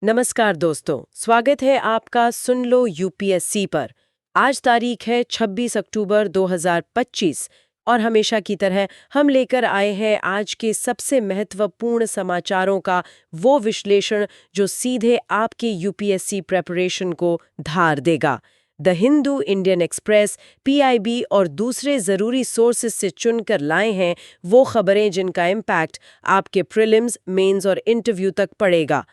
नमस्कार दोस्तों, स्वागत है आपका सुन लो यूपीएससी पर। आज तारीख है 26 अक्टूबर 2025 और हमेशा की तरह हम लेकर आए हैं आज के सबसे महत्वपूर्ण समाचारों का वो विश्लेषण जो सीधे आपके यूपीएससी प्रेपरेशन को धार देगा। The Hindu, Indian express, PIB और दूसरे ज़रूरी सोर्सेज से चुनकर लाए हैं वो खबरें जिनका इम्पैक्ट आपके प्रीलिम्स, मेंस और इंटरव्यू तक पड़ेगा।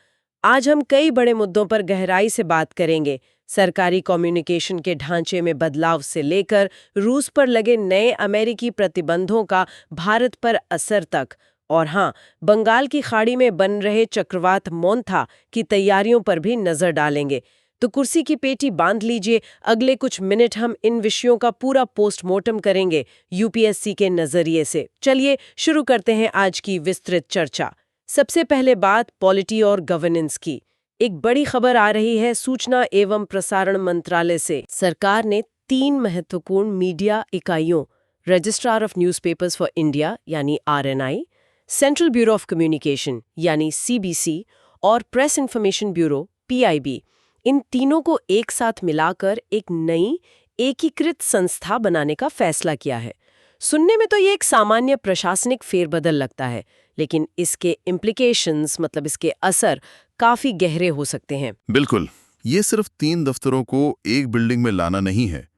आज हम कई बड़े मुद्दों पर गहराई से बात करेंगे। सरकारी कम्युनिकेशन के ढांचे में बदलाव से लेकर रूस पर लगे नए अमेरिकी प्रतिबंधों का भारत पर असर तक, और हाँ, बंगाल की खाड़ी में बन रहे चक्रवात मोंथा की तैयारियों पर भी नजर डालेंगे। तो कुर्सी की पेटी बांध लीजिए, अगले कुछ मिनट हम इन विषयों का पूरा पोस्टमार्टम करेंगे यूपीएससी के नजरिए से। चलिए शुरू करते हैं आज की विस्तृत चर्चा। सबसे पहले बात पॉलिटी और गवर्नेंस की। एक बड़ी खबर आ रही है सूचना एवं प्रसारण मंत्रालय से। सरकार ने 3 महत्वपूर्ण मीडिया इकाइयों, registrar of newspapers for India यानी RNI, central bureau of communication यानी सीबीसी और प्रेस इंफॉर्मेशन ब्यूरो पीआईबी, इन तीनों को एक साथ मिलाकर एक नई एकीकृत संस्था बनाने का फैसला किया है। सुनने में तो ये एक सामान्य प्रशासनिक फेरबदल लगता है, लेकिन इसके इम्प्लीकेशंस मतलब इसके असर काफी गहरे हो सकते हैं। बिल्कुल, ये सिर्फ 3 दफ्तरों को एक बिल्डिंग में लाना नहीं है।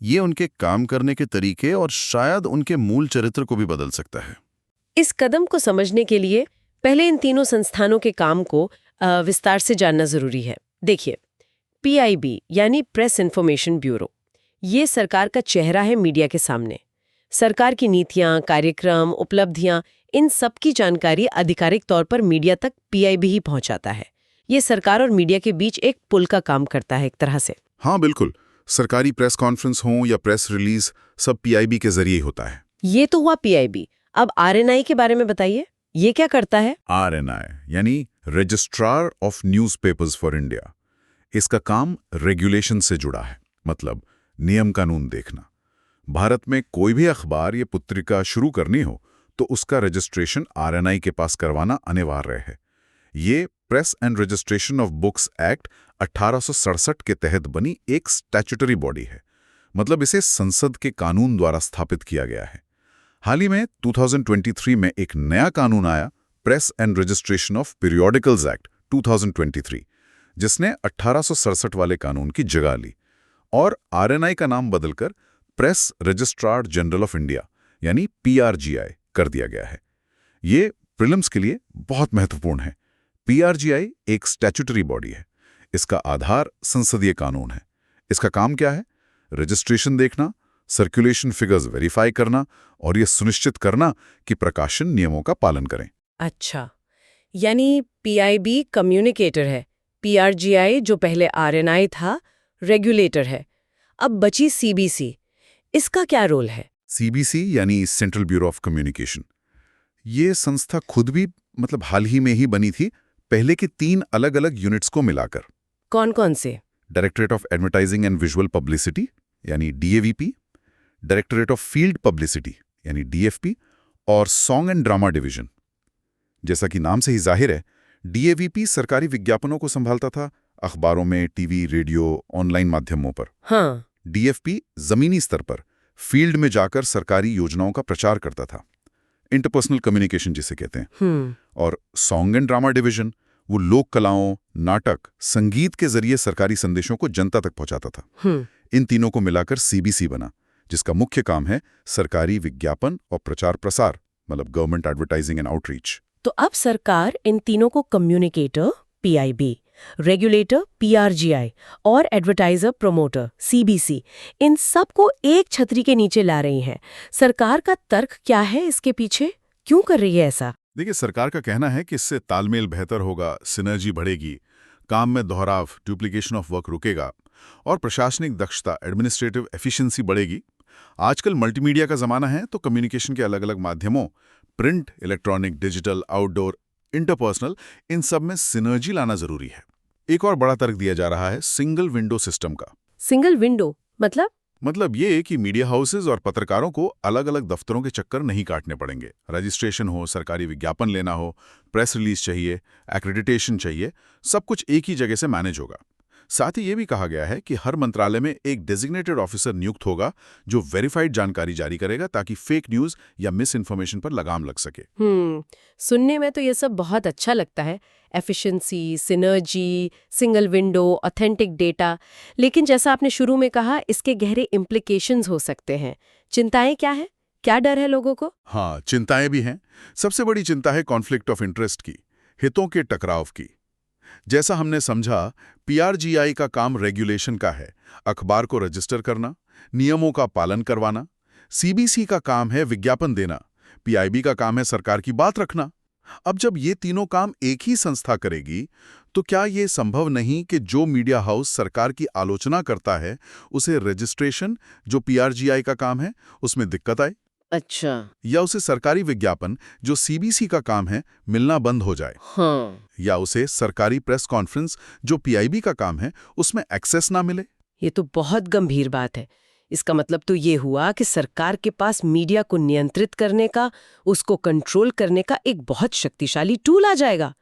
ये उनके काम करने के तरीके और शायद उनके मूल चरित्र को भी बदल सकता है। इस कदम को समझने के लिए पहले इन तीनों संस्थानों के काम को विस्तार से जानना जरूरी है। देखिए, पीआईबी यानी प्रेस इंफॉर्मेशन ब्यूरो, ये सरकार का चेहरा है मीडिया के सामने। सरकार की नीतियां, कार्यक्रम, उपलब्धियां, इन सब की जानकारी आधिकारिक तौर पर मीडिया तक पीआईबी ही पहुंचाता है। ये सरकार और मीडिया के बीच एक पुल का काम करता है एक तरह से। हाँ बिल्कुल, सरकारी प्रेस कॉन्फ्रेंस हो या प्रेस रिलीज, सब पीआईबी के जरिए ही होता है। ये तो हुआ पीआईबी। अब आरएनआई के बारे में बताइए, ये क्या करता है? आरएनआई यानी registrar of newspapers for India. इसका काम रेगुलेशन से जुड़ा है, मतलब नियम कानून देखना। भारत में कोई भी अखबार या पत्रिका शुरू करनी हो तो उसका रजिस्ट्रेशन आरएनआई के पास करवाना अनिवार्य है। ये press and registration of books act 1867 के तहत बनी एक स्टैट्यूटरी बॉडी है, मतलब इसे संसद के कानून द्वारा स्थापित किया गया है। हाल ही में 2023 में एक नया कानून आया, press and registration of periodicals act 2023, जिसने 1867 वाले कानून की जगह ली और आरएनआई का नाम बदलकर press registrar general of India यानी पीआरजीआई कर दिया गया है। ये प्रीलिम्स के लिए बहुत महत्वपूर्ण है। पीआरजीआई एक स्टैट्यूटरी बॉडी है। इसका आधार संसदीय कानून है। इसका काम क्या है? रजिस्ट्रेशन देखना, सर्कुलेशन फिगर्स वेरीफाई करना और ये सुनिश्चित करना कि प्रकाशन नियमों का पालन करें। अच्छा, यानी पीआईबी कम्युनिकेटर है, पीआरजीआई जो पहले आरएनआई था रेगुलेटर है। अब बची सीबीसी, इसका क्या रोल है? सीबीसी यानी सेंट्रल ब्यूरो ऑफ कम्युनिकेशन, ये संस्था खुद भी मतलब हाल ही में ही बनी थी, पहले की 3 अलग-अलग यूनिट्स को मिलाकर। कौन कौन से? Directorate of advertising and visual publicity यानी DAVP, directorate of field publicity यानी डीएफपी और सॉन्ग एंड ड्रामा डिवीजन। जैसा कि नाम से ही जाहिर है, डीएवीपी सरकारी विज्ञापनों को संभालता था, अखबारों में, टीवी, रेडियो, ऑनलाइन माध्यमों पर। हाँ। डीएफपी जमीनी स्तर पर फील्ड में जाकर सरकारी योजनाओं का प्रचार करता था, इंटरपर्सनल कम्युनिकेशन जिसे कहते हैं। और सॉन्ग एंड ड्रामा डिवीजन वो लोक कलाओं, नाटक, संगीत के जरिए सरकारी संदेशों को जनता तक पहुंचाता था। इन तीनों को मिलाकर सीबीसी बना, जिसका मुख्य काम है सरकारी विज्ञापन और प्रचार प्रसार, मतलब गवर्नमेंट एडवर्टाइजिंग एंड आउटरीच। तो अब सरकार इन तीनों को कम्युनिकेटर पीआईबी, रेगुलेटर पीआरजीआई और एडवर्टाइजर प्रमोटर सीबीसी, इन सब को एक छतरी के नीचे ला रही है। सरकार का तर्क क्या है इसके पीछे? क्यों कर रही है ऐसा? देखिए, सरकार का कहना है कि इससे तालमेल बेहतर होगा, सिनर्जी बढ़ेगी, काम में दोहराव, डुप्लीकेशन ऑफ वर्क रुकेगा और प्रशासनिक दक्षता, एडमिनिस्ट्रेटिव एफिशिएंसी बढ़ेगी। आजकल मल्टीमीडिया का जमाना है, तो कम्युनिकेशन के अलग अलग माध्यमों, print, electronic, digital, outdoor, interpersonal, इन सब में सिनर्जी लाना जरूरी है। एक और बड़ा तर्क दिया जा रहा है सिंगल विंडो सिस्टम का। सिंगल विंडो मतलब? मतलब ये कि मीडिया हाउसेज और पत्रकारों को अलग अलग दफ्तरों के चक्कर नहीं काटने पड़ेंगे। रजिस्ट्रेशन हो, सरकारी विज्ञापन लेना हो, प्रेस रिलीज चाहिए, एक्रेडिटेशन चाहिए, सब कुछ एक ही जगह से मैनेज होगा। साथ ही ये भी कहा गया है कि हर मंत्रालय में एक डेजिग्नेटेड ऑफिसर नियुक्त होगा जो वेरीफाइड जानकारी जारी करेगा ताकि फेक न्यूज या मिस इन्फॉर्मेशन पर लगाम लग सके। सुनने में तो ये सब बहुत अच्छा लगता है, efficiency, synergy, single window, authentic data. लेकिन जैसा आपने शुरू में कहा, इसके गहरे इम्प्लीकेशंस हो सकते हैं। चिंताएं क्या है? क्या डर है लोगों को? हाँ, चिंताएं भी हैं। सबसे बड़ी चिंता है कॉन्फ्लिक्ट ऑफ इंटरेस्ट की, हितों के टकराव की। जैसा हमने समझा, पीआरजीआई का काम रेगुलेशन का है, अखबार को रजिस्टर करना, नियमों का पालन करवाना। सीबीसी का काम है विज्ञापन देना, पीआईबी का काम है सरकार की बात रखना। अब जब ये तीनों काम एक ही संस्था करेगी, तो क्या ये संभव नहीं कि जो मीडिया हाउस सरकार की आलोचना करता है, उसे रजिस्ट्रेशन, जो पीआरजीआई का काम है, उसमें दिक्कत आए? अच्छा। या उसे सरकारी विज्ञापन, जो सीबीसी का काम है, मिलना बंद हो जाए? हाँ, या उसे सरकारी प्रेस कॉन्फ्रेंस, जो पीआईबी का काम है, उसमें एक्सेस ना मिले? ये तो बहुत गंभीर बात है। इसका मतलब तो ये हुआ कि सरकार के पास मीडिया को नियंत्रित करने का, उसको कंट्रोल करने का एक बहुत शक्तिशाली टूल आ जाएगा।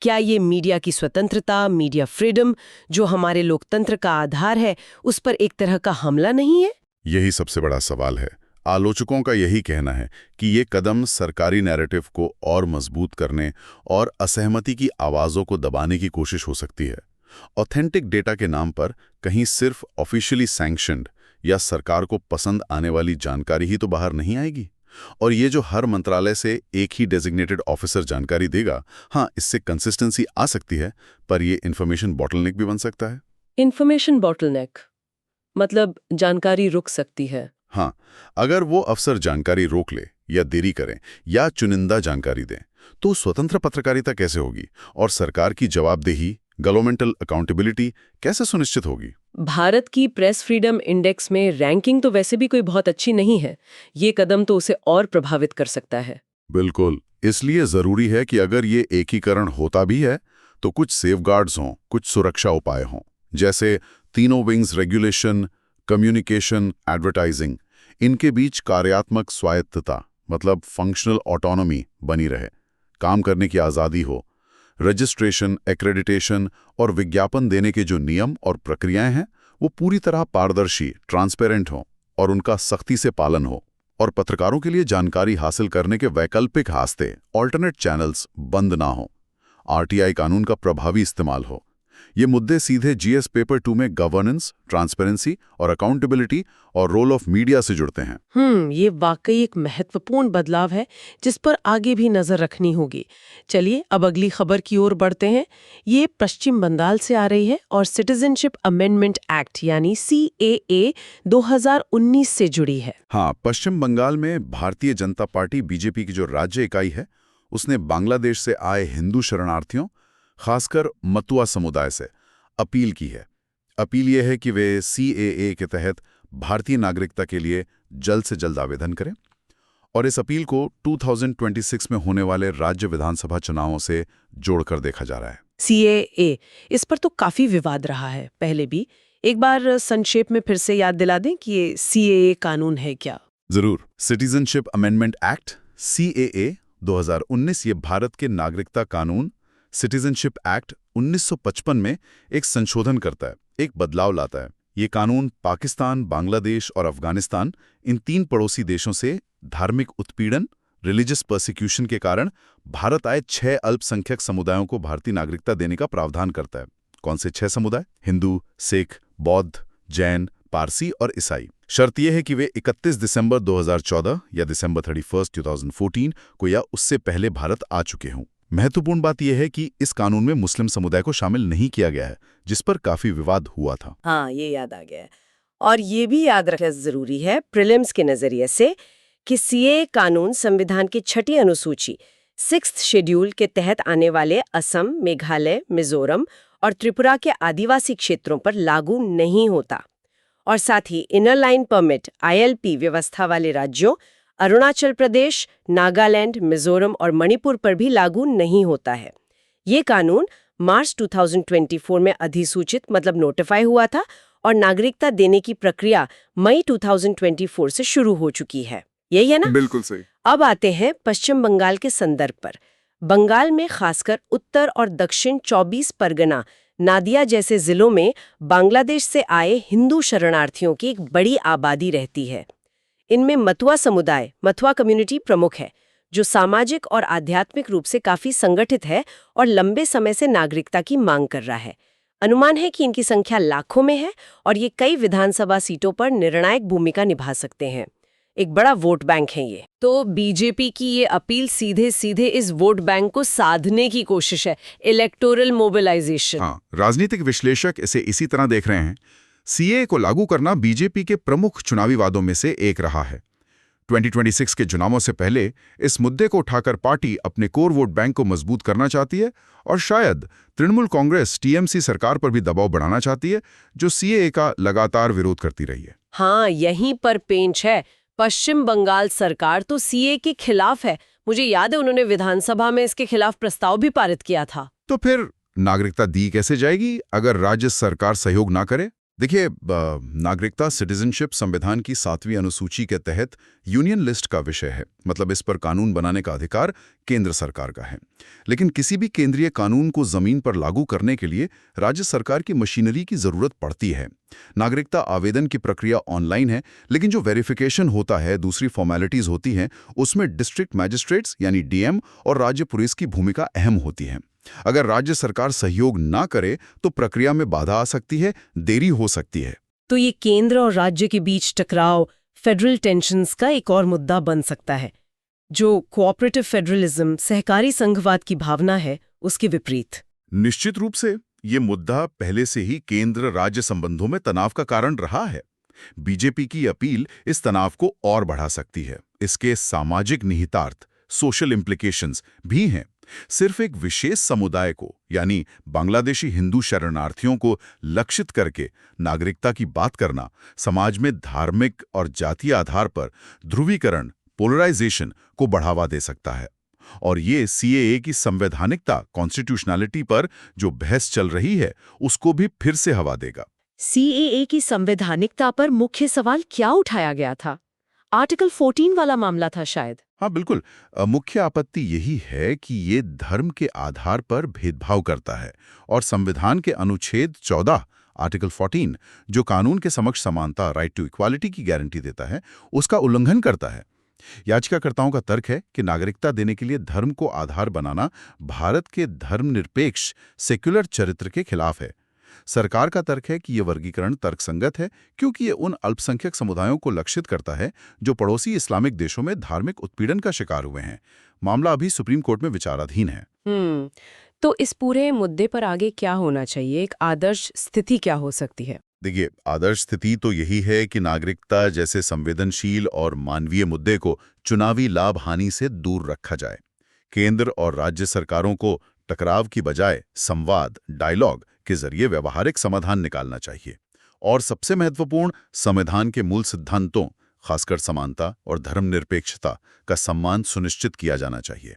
क्या ये मीडिया की स्वतंत्रता, मीडिया फ्रीडम, जो हमारे लोकतंत्र का आधार है, उस पर एक तरह का हमला नहीं है? यही सबसे बड़ा सवाल है। आलोचकों का यही कहना है कि ये कदम सरकारी नैरेटिव को और मजबूत करने और असहमति की आवाज़ों को दबाने की कोशिश हो सकती है। ऑथेंटिक डेटा के नाम पर कहीं सिर्फ ऑफिशियली सैंक्शन्ड या सरकार को पसंद आने वाली जानकारी ही तो बाहर नहीं आएगी। और ये जो हर मंत्रालय से एक ही डेजिग्नेटेड ऑफिसर जानकारी देगा, हाँ, इससे कंसिस्टेंसी आ सकती है, पर ये इन्फॉर्मेशन बॉटलनेक भी बन सकता है। इन्फॉर्मेशन बॉटलनेक मतलब जानकारी रुक सकती है। हाँ, अगर वो अफसर जानकारी रोक ले या देरी करें या चुनिंदा जानकारी दें, तो स्वतंत्र पत्रकारिता कैसे होगी और सरकार की जवाबदेही, गवर्नमेंटल अकाउंटेबिलिटी कैसे सुनिश्चित होगी? भारत की प्रेस फ्रीडम इंडेक्स में रैंकिंग तो वैसे भी कोई बहुत अच्छी नहीं है। ये कदम तो उसे और प्रभावित कर सकता है। बिल्कुल, इसलिए जरूरी है कि अगर ये एकीकरण होता भी है, तो कुछ सेफगार्ड्स हों, कुछ सुरक्षा उपाय हों, जैसे तीनों विंग्स रेगुलेशन, कम्युनिकेशन, एडवर्टाइजिंग, इनके बीच कार्यात्मक स्वायत्तता, मतलब फंक्शनल ऑटोनॉमी बनी रहे, काम करने की आज़ादी हो, रजिस्ट्रेशन, एक्रेडिटेशन और विज्ञापन देने के जो नियम और प्रक्रियाएं हैं, वो पूरी तरह पारदर्शी, ट्रांसपेरेंट हों और उनका सख्ती से पालन हो। और पत्रकारों के लिए जानकारी हासिल करने के वैकल्पिक रास्ते, ऑल्टरनेट चैनल्स बंद ना हो, आरटीआई कानून का प्रभावी इस्तेमाल हो। ये मुद्दे सीधे जीएस पेपर 2 में गवर्नेंस, ट्रांसपेरेंसी और अकाउंटेबिलिटी और रोल ऑफ मीडिया से जुड़ते हैं। ये वाकई एक महत्वपूर्ण बदलाव है जिस पर आगे भी नजर रखनी होगी। चलिए अब अगली खबर की ओर बढ़ते हैं। ये पश्चिम बंगाल से आ रही है और सिटीजनशिप अमेंडमेंट एक्ट यानी CAA 2019 से जुड़ी है। हाँ, पश्चिम बंगाल में भारतीय जनता पार्टी बीजेपी की जो राज्य इकाई है, उसने बांग्लादेश से आए हिंदू शरणार्थियों, खासकर मतुआ समुदाय से अपील की है। अपील यह है कि वे CAA के तहत भारतीय नागरिकता के लिए जल्द से जल्द आवेदन करें। और इस अपील को 2026 में होने वाले राज्य विधानसभा चुनावों से जोड़कर देखा जा रहा है। CAA, इस पर तो काफी विवाद रहा है पहले भी। एक बार संक्षेप में फिर से याद दिला दें कि ये CAA कानून है क्या? जरूर। सिटीजनशिप अमेंडमेंट एक्ट CAA 2019 ये भारत के नागरिकता कानून सिटीजनशिप एक्ट 1955 में एक संशोधन करता है, एक बदलाव लाता है। ये कानून पाकिस्तान, बांग्लादेश और अफगानिस्तान, इन 3 पड़ोसी देशों से धार्मिक उत्पीड़न, रिलीजियस परसिक्यूशन के कारण भारत आए 6 अल्पसंख्यक समुदायों को भारतीय नागरिकता देने का प्रावधान करता है। कौन से 6 समुदाय? हिंदू, सिख, बौद्ध, जैन, पारसी और ईसाई। शर्त यह है कि वे 31 दिसंबर 2014 या दिसंबर 31, 2014 को या उससे पहले भारत आ चुके हों। महत्वपूर्ण बात यह है कि इस कानून में मुस्लिम समुदाय को शामिल नहीं किया गया है, जिस पर काफी विवाद हुआ था। हाँ, ये याद आ गया है। और ये भी याद रखना जरूरी है प्रीलिम्स के नजरिए से कि CAA कानून संविधान की 6ठी अनुसूची 6th शेड्यूल के तहत आने वाले असम, मेघालय, मिजोरम और त्रिपुरा के आदिवासी क्षेत्रों पर लागू नहीं होता। और साथ ही इनर लाइन परमिट ILP व्यवस्था वाले राज्यों अरुणाचल प्रदेश, नागालैंड, मिजोरम और मणिपुर पर भी लागू नहीं होता है। ये कानून मार्च 2024 में अधिसूचित मतलब नोटिफाई हुआ था और नागरिकता देने की प्रक्रिया मई 2024 से शुरू हो चुकी है। यही है ना? बिल्कुल सही। अब आते हैं पश्चिम बंगाल के संदर्भ पर। बंगाल में खासकर उत्तर और दक्षिण 24 परगना, नादिया जैसे जिलों में बांग्लादेश से आए हिंदू शरणार्थियों की एक बड़ी आबादी रहती है। इनमें मतुआ समुदाय, मतुआ कम्युनिटी प्रमुख है, जो सामाजिक और आध्यात्मिक रूप से काफी संगठित है और लंबे समय से नागरिकता की मांग कर रहा है। अनुमान है कि इनकी संख्या लाखों में है और ये कई विधानसभा सीटों पर निर्णायक भूमिका निभा सकते हैं। एक बड़ा वोट बैंक है ये। तो बीजेपी की ये अपील सीधे सीधे इस वोट बैंक को साधने की कोशिश है, इलेक्टोरल मोबिलाइजेशन। हाँ, राजनीतिक विश्लेषक इसे इसी तरह देख रहे हैं। सीए को लागू करना बीजेपी के प्रमुख चुनावी वादों में से एक रहा है। 2026 के चुनावों से पहले इस मुद्दे को उठाकर पार्टी अपने कोर वोट बैंक को मजबूत करना चाहती है और शायद तृणमूल कांग्रेस टीएमसी सरकार पर भी दबाव बढ़ाना चाहती है, जो सीए का लगातार विरोध करती रही है। हाँ, यहीं पर पेंच है। पश्चिम बंगाल सरकार तो सीए के खिलाफ है। मुझे याद है उन्होंने विधानसभा में इसके खिलाफ प्रस्ताव भी पारित किया था। तो फिर नागरिकता दी कैसे जाएगी अगर राज्य सरकार सहयोग ना करे? देखिए, नागरिकता सिटीजनशिप संविधान की 7वीं अनुसूची के तहत यूनियन लिस्ट का विषय है, मतलब इस पर कानून बनाने का अधिकार केंद्र सरकार का है। लेकिन किसी भी केंद्रीय कानून को जमीन पर लागू करने के लिए राज्य सरकार की मशीनरी की जरूरत पड़ती है। नागरिकता आवेदन की प्रक्रिया ऑनलाइन है, लेकिन जो वेरिफिकेशन होता है, दूसरी फॉर्मेलिटीज होती हैं, उसमें डिस्ट्रिक्ट मैजिस्ट्रेट्स यानी डीएम और राज्य पुलिस की भूमिका अहम होती है। अगर राज्य सरकार सहयोग ना करे तो प्रक्रिया में बाधा आ सकती है, देरी हो सकती है। तो ये केंद्र और राज्य के बीच टकराव, फेडरल टेंशन्स का एक और मुद्दा बन सकता है, जो कोऑपरेटिव फेडरलिज्म, सहकारी संघवाद की भावना है, उसके विपरीत। निश्चित रूप से ये मुद्दा पहले से ही केंद्र राज्य संबंधों में तनाव का कारण रहा है। बीजेपी की अपील इस तनाव को और बढ़ा सकती है। इसके सामाजिक निहितार्थ, सोशल इम्प्लीकेशंस भी हैं। सिर्फ एक विशेष समुदाय को, यानी बांग्लादेशी हिंदू शरणार्थियों को लक्षित करके नागरिकता की बात करना समाज में धार्मिक और जातीय आधार पर ध्रुवीकरण, पोलराइजेशन को बढ़ावा दे सकता है। और ये सीएए की संवैधानिकता, कॉन्स्टिट्यूशनैलिटी पर जो बहस चल रही है, उसको भी फिर से हवा देगा। सीएए की संवैधानिकता पर मुख्य सवाल क्या उठाया गया था? आर्टिकल 14 वाला मामला था शायद। हाँ, बिल्कुल। मुख्य आपत्ति यही है कि ये धर्म के आधार पर भेदभाव करता है और संविधान के अनुच्छेद 14 आर्टिकल 14, जो कानून के समक्ष समानता, राइट टू इक्वालिटी की गारंटी देता है, उसका उल्लंघन करता है। याचिकाकर्ताओं का तर्क है कि नागरिकता देने के लिए धर्म को आधार बनाना भारत के धर्मनिरपेक्ष सेक्युलर चरित्र के खिलाफ है। सरकार का तर्क है कि यह वर्गीकरण तर्कसंगत है, क्योंकि ये उन अल्पसंख्यक समुदायों को लक्षित करता है जो पड़ोसी इस्लामिक देशों में धार्मिक उत्पीड़न का शिकार हुए हैं। मामला अभी सुप्रीम कोर्ट में विचाराधीन है। तो इस पूरे मुद्दे पर आगे क्या होना चाहिए? एक आदर्श स्थिति क्या हो सकती है? देखिए, आदर्श स्थिति तो यही है कि नागरिकता जैसे संवेदनशील और मानवीय मुद्दे को चुनावी लाभ हानि से दूर रखा जाए। केंद्र और राज्य सरकारों को टकराव की बजाय संवाद, डायलॉग के जरिए व्यवहारिक समाधान निकालना चाहिए। और सबसे महत्वपूर्ण, संविधान के मूल सिद्धांतों, खासकर समानता और धर्मनिरपेक्षता का सम्मान सुनिश्चित किया जाना चाहिए।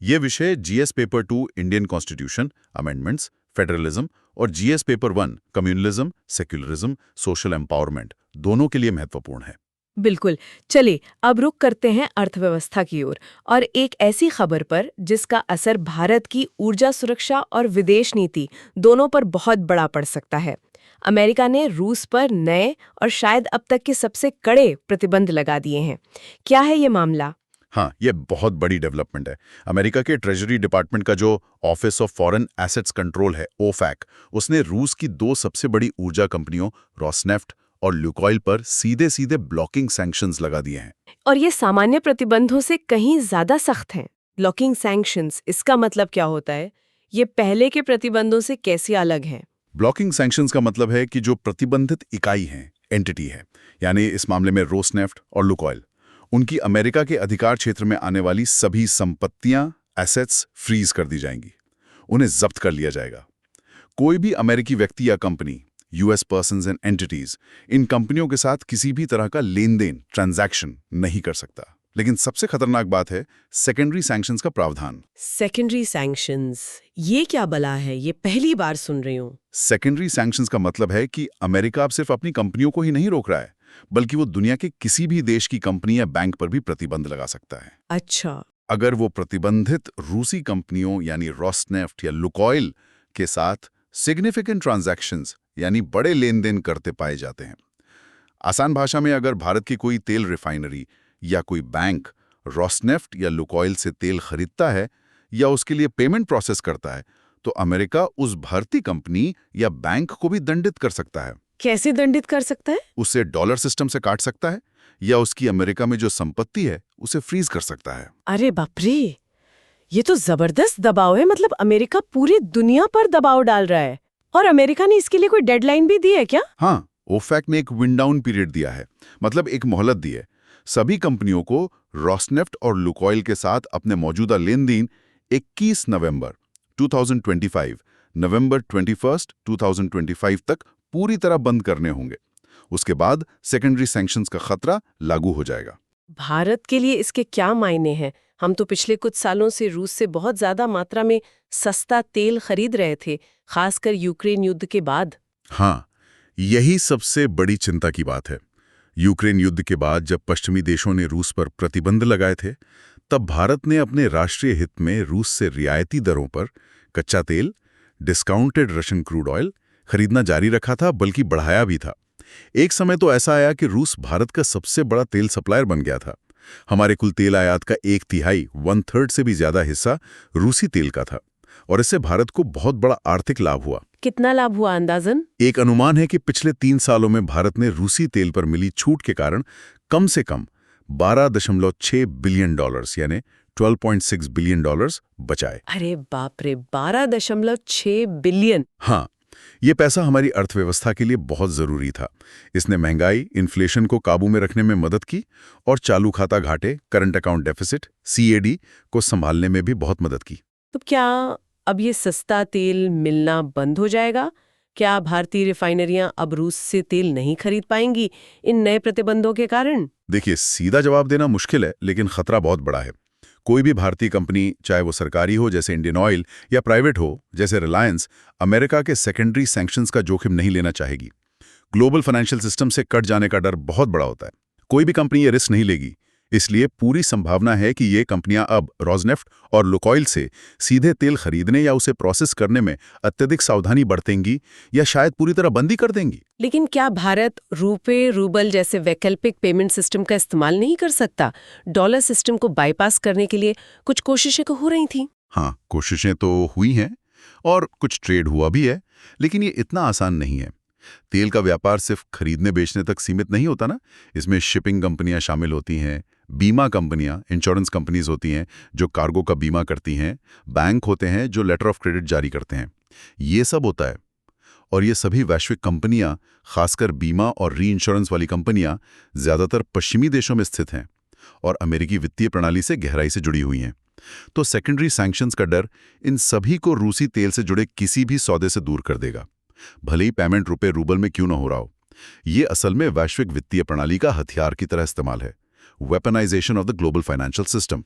ये विषय GS paper 2 Indian constitution amendments, federalism और GS paper 1 communalism, secularism, social empowerment दोनों के लिए महत्वपूर्ण है। बिल्कुल। चलिए अब रुक करते हैं अर्थव्यवस्था की ओर और एक ऐसी खबर पर जिसका असर भारत की ऊर्जा सुरक्षा और विदेश नीति दोनों पर बहुत बड़ा पड़ सकता है। अमेरिका ने रूस पर नए और शायद अब तक के सबसे कड़े प्रतिबंध लगा दिए हैं। क्या है ये मामला? हाँ, ये बहुत बड़ी डेवलपमेंट है। अमेरिका के ट्रेजरी डिपार्टमेंट का जो office of foreign assets control है, ओफैक, उसने रूस की 2 सबसे बड़ी ऊर्जा कंपनियों रोसनेफ्ट और ल्यूकॉइल पर सीधे सीधे ब्लॉकिंग सैंक्शंस लगा दिए हैं। और ये सामान्य प्रतिबंधों से कहीं ज्यादा सख्त हैं। ब्लॉकिंग सैंक्शंस, इसका मतलब क्या होता है? ये पहले के प्रतिबंधों से कैसे अलग हैं? ब्लॉकिंग सैंक्शंस का मतलब है कि जो प्रतिबंधित इकाई है, एंटिटी है, यानी इस मामले में रोसनेफ्ट और ल्यूकॉइल, उनकी अमेरिका के अधिकार क्षेत्र में आने वाली सभी संपत्तियां, एसेट्स फ्रीज कर दी जाएंगी। उन्हें जब्त कर लिया जाएगा। कोई भी अमेरिकी व्यक्ति या कंपनी, यूएस पर्सन्स एंड एंटिटीज, इन कंपनियों के साथ किसी भी तरह का लेन देन, ट्रांजैक्शन नहीं कर सकता। लेकिन सबसे खतरनाक बात है सेकेंडरी सैंक्शंस का प्रावधान। सेकेंडरी सैंक्शंस, ये क्या बला है? ये पहली बार सुन रही हूँ। सेकेंडरी सैंक्शंस का मतलब है कि अमेरिका अब सिर्फ अपनी कंपनियों को ही नहीं रोक रहा है, बल्कि वो दुनिया के किसी भी देश की कंपनी या बैंक पर भी प्रतिबंध लगा सकता है। अच्छा। अगर वो प्रतिबंधित रूसी कंपनियों यानी रोस्नेफ्ट या लुकोइल के साथ सिग्निफिकेंट ट्रांजैक्शंस यानी बड़े लेन देन करते पाए जाते हैं। आसान भाषा में, अगर भारत की कोई तेल रिफाइनरी या कोई बैंक रोस्नेफ्ट या लुकोइल से तेल खरीदता है या उसके लिए पेमेंट प्रोसेस करता है, तो अमेरिका उस भारतीय कंपनी या बैंक को भी दंडित कर सकता है। कैसे दंडित कर सकता है? उसे डॉलर सिस्टम से काट सकता है या उसकी अमेरिका में जो संपत्ति है उसे फ्रीज कर सकता है। अरे बाप रे, ये तो जबरदस्त दबाव है। मतलब अमेरिका पूरी दुनिया पर दबाव डाल रहा है। और अमेरिका ने इसके लिए कोई डेडलाइन भी दी है क्या? हाँ, ओफेक ने एक विंड डाउन पीरियड दिया है, मतलब एक मोहलत दी है। सभी कंपनियों को रोस्नेफ्ट और लुकोइल के साथ अपने मौजूदा लेन देन 21 नवंबर 2025 नवंबर 21, 2025 तक पूरी तरह बंद करने होंगे। उसके बाद सेकेंडरी सैंक्शंस का खतरा लागू हो जाएगा। भारत के लिए इसके क्या मायने हैं? हम तो पिछले कुछ सालों से रूस से बहुत ज्यादा मात्रा में सस्ता तेल खरीद रहे थे, खासकर यूक्रेन युद्ध के बाद। हाँ, यही सबसे बड़ी चिंता की बात है। यूक्रेन युद्ध के बाद जब पश्चिमी देशों ने रूस पर प्रतिबंध लगाए थे, तब भारत ने अपने राष्ट्रीय हित में रूस से रियायती दरों पर कच्चा तेल, डिस्काउंटेड रशियन क्रूड ऑयल खरीदना जारी रखा था, बल्कि बढ़ाया भी था। एक समय तो ऐसा आया कि रूस भारत का सबसे बड़ा तेल सप्लायर बन गया था। हमारे कुल तेल आयात का 1/3 1/3 से भी ज्यादा हिस्सा रूसी तेल का था, और इससे भारत को बहुत बड़ा आर्थिक लाभ हुआ। कितना लाभ हुआ अंदाजन? एक अनुमान है कि पिछले 3 सालों में भारत ने रूसी तेल पर मिली छूट के कारण कम से कम $12.6 बिलियन यानी $12.6 बिलियन बचाए। अरे बाप रे, 12.6 बिलियन। हाँ, ये पैसा हमारी अर्थव्यवस्था के लिए बहुत जरूरी था। इसने महंगाई, इन्फ्लेशन को काबू में रखने में मदद की और चालू खाता घाटे, करंट अकाउंट डेफिसिट, CAD को संभालने में भी बहुत मदद की। तो क्या अब ये सस्ता तेल मिलना बंद हो जाएगा? क्या भारतीय रिफाइनरियां अब रूस से तेल नहीं खरीद पाएंगी इन नए प्रतिबंधों के कारण? देखिए, सीधा जवाब देना मुश्किल है, लेकिन खतरा बहुत बड़ा है। कोई भी भारतीय कंपनी, चाहे वो सरकारी हो जैसे इंडियन ऑयल या प्राइवेट हो जैसे रिलायंस, अमेरिका के सेकेंडरी सैंक्शंस का जोखिम नहीं लेना चाहेगी। ग्लोबल फाइनेंशियल सिस्टम से कट जाने का डर बहुत बड़ा होता है। कोई भी कंपनी ये रिस्क नहीं लेगी। इसलिए पूरी संभावना है कि ये कंपनियां अब रोस्नेफ्ट और लुकोइल से सीधे तेल खरीदने या उसे प्रोसेस करने में अत्यधिक सावधानी बरतेंगी या शायद पूरी तरह बंदी कर देंगी। लेकिन क्या भारत रुपए, रूबल जैसे वैकल्पिक पेमेंट सिस्टम का इस्तेमाल नहीं कर सकता? डॉलर सिस्टम को बाईपास करने के लिए कुछ कोशिशें हो रही थी। हाँ, कोशिशें तो हुई हैं और कुछ ट्रेड हुआ भी है, लेकिन ये इतना आसान नहीं है। तेल का व्यापार सिर्फ खरीदने बेचने तक सीमित नहीं होता ना। इसमें शिपिंग कंपनियां शामिल होती हैं, बीमा कंपनियां, इंश्योरेंस कंपनीज होती हैं जो कार्गो का बीमा करती हैं, बैंक होते हैं जो लेटर ऑफ क्रेडिट जारी करते हैं। ये सब होता है। और ये सभी वैश्विक कंपनियां, खासकर बीमा और री इंश्योरेंस वाली कंपनियां, ज्यादातर पश्चिमी देशों में स्थित हैं और अमेरिकी वित्तीय प्रणाली से गहराई से जुड़ी हुई हैं। तो सेकेंडरी सैंक्शंस का डर इन सभी को रूसी तेल से जुड़े किसी भी सौदे से दूर कर देगा, भले ही पेमेंट रुपए रूबल में क्यों न हो रहा हो। ये असल में वैश्विक वित्तीय प्रणाली का हथियार की तरह इस्तेमाल है, weaponisation of the global financial system.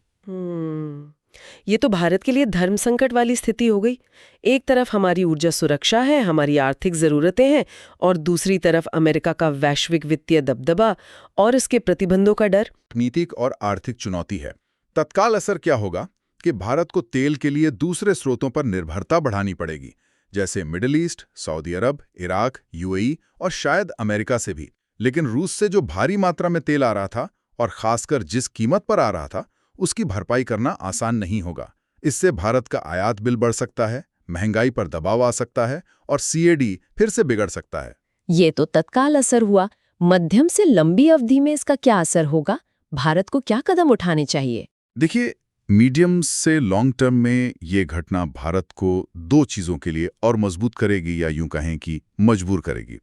ये तो भारत के लिए धर्म संकट वाली स्थिति हो गई। एक तरफ हमारी ऊर्जा सुरक्षा है, हमारी आर्थिक जरूरतें हैं, और दूसरी तरफ अमेरिका का वैश्विक वित्तीय दबदबा और इसके प्रतिबंधों का डर। नीतिक और आर्थिक चुनौती है। तत्काल असर क्या होगा कि भारत को तेल के लिए दूसरे स्रोतों पर निर्भरता बढ़ानी पड़ेगी, जैसे मिडिल ईस्ट, सऊदी अरब, इराक, UAE और शायद अमेरिका से भी। लेकिन रूस से जो भारी मात्रा में तेल आ रहा था और खासकर जिस कीमत पर आ रहा था, उसकी भरपाई करना आसान नहीं होगा। इससे भारत का आयात बिल बढ़ सकता है, महंगाई पर दबाव आ सकता है और CAD फिर से बिगड़ सकता है। ये तो तत्काल असर हुआ। मध्यम से लंबी अवधि में इसका क्या असर होगा? भारत को क्या कदम उठाने चाहिए? देखिए, मीडियम से लॉन्ग टर्म में ये घटना भारत को 2 चीज़ों के लिए और मजबूत करेगी, या यूं कहें कि मजबूर करेगी।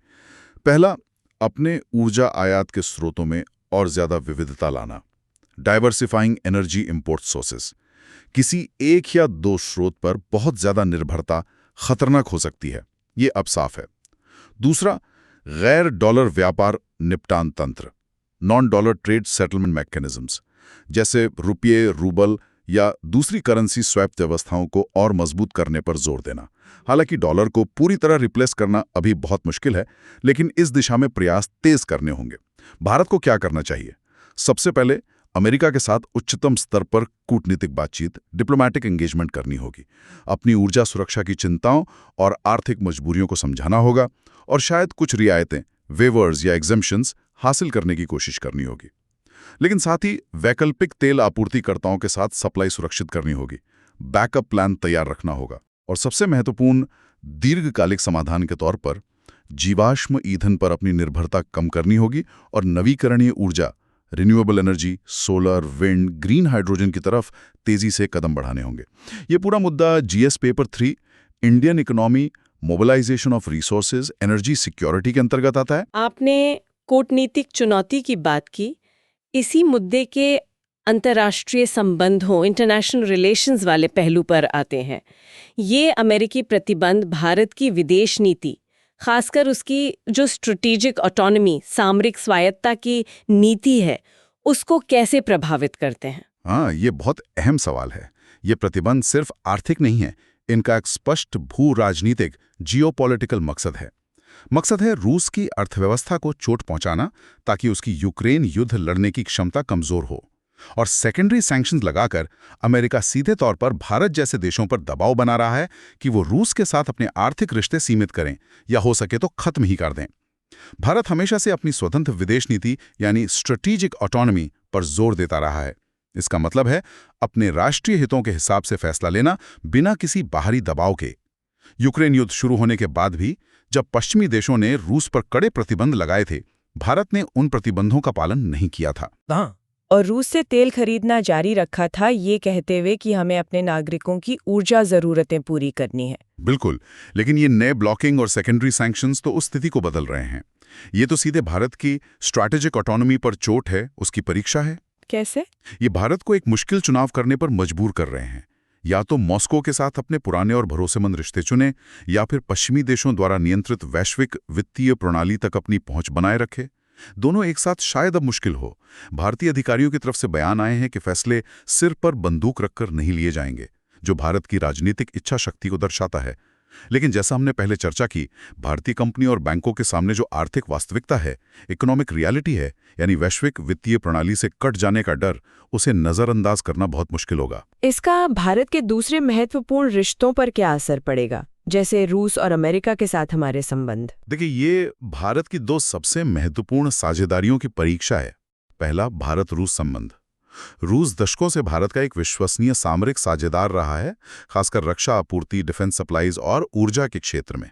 पहला, अपने ऊर्जा आयात के स्रोतों में और ज़्यादा विविधता लाना, डाइवर्सिफाइंग एनर्जी इंपोर्ट सोर्सेस। किसी एक या 2 स्रोत पर बहुत ज़्यादा निर्भरता खतरनाक हो सकती है, ये अब साफ है। दूसरा, गैर डॉलर व्यापार निपटान तंत्र, non dollar trade settlement mechanisms, जैसे रुपये, रूबल या दूसरी करेंसी स्वैप व्यवस्थाओं को और मजबूत करने पर जोर देना। हालांकि डॉलर को पूरी तरह रिप्लेस करना अभी बहुत मुश्किल है, लेकिन इस दिशा में प्रयास तेज करने होंगे। भारत को क्या करना चाहिए? सबसे पहले अमेरिका के साथ उच्चतम स्तर पर कूटनीतिक बातचीत, डिप्लोमैटिक एंगेजमेंट करनी होगी। अपनी ऊर्जा सुरक्षा की चिंताओं और आर्थिक मजबूरियों को समझाना होगा और शायद कुछ रियायतें, वेवर्स या एग्जेम्पशंस हासिल करने की कोशिश करनी होगी। लेकिन साथ ही वैकल्पिक तेल आपूर्तिकर्ताओं के साथ सप्लाई सुरक्षित करनी होगी, बैकअप प्लान तैयार रखना होगा और सबसे महत्वपूर्ण दीर्घकालिक समाधान के तौर पर जीवाश्म ईंधन पर अपनी निर्भरता कम करनी होगी और नवीकरणीय ऊर्जा, renewable energy, solar, wind, green hydrogen की तरफ तेजी से कदम बढ़ाने होंगे। ये पूरा मुद्दा GS paper 3 Indian economy, mobilisation of resources, energy security के अंतर्गत आता है। आपने कूटनीतिक चुनौती की बात की। इसी मुद्दे के अंतर्राष्ट्रीय संबंधों, इंटरनेशनल रिलेशंस वाले पहलू पर आते हैं। ये अमेरिकी प्रतिबंध भारत की विदेश नीति, खासकर उसकी जो स्ट्रेटेजिक ऑटोनॉमी, सामरिक स्वायत्ता की नीति है, उसको कैसे प्रभावित करते हैं? हाँ, ये बहुत अहम सवाल है। ये प्रतिबंध सिर्फ आर्थिक नहीं है, इनका एक स्पष्ट भू राजनीतिक, जियोपॉलिटिकल मकसद है रूस की अर्थव्यवस्था को चोट पहुंचाना ताकि उसकी यूक्रेन युद्ध लड़ने की क्षमता कमजोर हो। और सेकेंडरी सैंक्शंस लगाकर अमेरिका सीधे तौर पर भारत जैसे देशों पर दबाव बना रहा है कि वो रूस के साथ अपने आर्थिक रिश्ते सीमित करें या हो सके तो खत्म ही कर दें। भारत हमेशा से अपनी स्वतंत्र विदेश नीति यानी स्ट्रेटेजिक ऑटोनॉमी पर जोर देता रहा है। इसका मतलब है अपने राष्ट्रीय हितों के हिसाब से फैसला लेना बिना किसी बाहरी दबाव के। यूक्रेन युद्ध शुरू होने के बाद भी जब पश्चिमी देशों ने रूस पर कड़े प्रतिबंध लगाए थे, भारत ने उन प्रतिबंधों का पालन नहीं किया था। और रूस से तेल खरीदना जारी रखा था, ये कहते हुए कि हमें अपने नागरिकों की ऊर्जा जरूरतें पूरी करनी है। बिल्कुल, लेकिन ये नए ब्लॉकिंग और सेकेंडरी सैंक्शंस तो उस स्थिति को बदल रहे हैं। ये तो सीधे भारत की स्ट्रैटेजिक ऑटोनॉमी पर चोट है, उसकी परीक्षा है। कैसे? ये भारत को एक मुश्किल चुनाव करने पर मजबूर कर रहे हैं। या तो मॉस्को के साथ अपने पुराने और भरोसेमंद रिश्ते चुने, या फिर पश्चिमी देशों द्वारा नियंत्रित वैश्विक वित्तीय प्रणाली तक अपनी पहुंच बनाए रखे। दोनों एक साथ शायद अब मुश्किल हो। भारतीय अधिकारियों की तरफ से बयान आए हैं कि फैसले सिर पर बंदूक रखकर नहीं लिए जाएंगे, जो भारत की राजनीतिक इच्छा शक्ति को दर्शाता है। लेकिन जैसा हमने पहले चर्चा की, भारतीय कंपनी और बैंकों के सामने जो आर्थिक वास्तविकता है, इकोनॉमिक रियलिटी है, यानी वैश्विक वित्तीय प्रणाली से कट जाने का डर, उसे नजरअंदाज करना बहुत मुश्किल होगा। इसका भारत के दूसरे महत्वपूर्ण रिश्तों पर क्या असर पड़ेगा, जैसे रूस और अमेरिका के साथ हमारे संबंध? देखिए, ये भारत की दो सबसे महत्वपूर्ण साझेदारियों की परीक्षा है। पहला, भारत रूस संबंध। रूस दशकों से भारत का एक विश्वसनीय सामरिक साझेदार रहा है, खासकर रक्षा आपूर्ति, डिफेंस सप्लाईज और ऊर्जा के क्षेत्र में।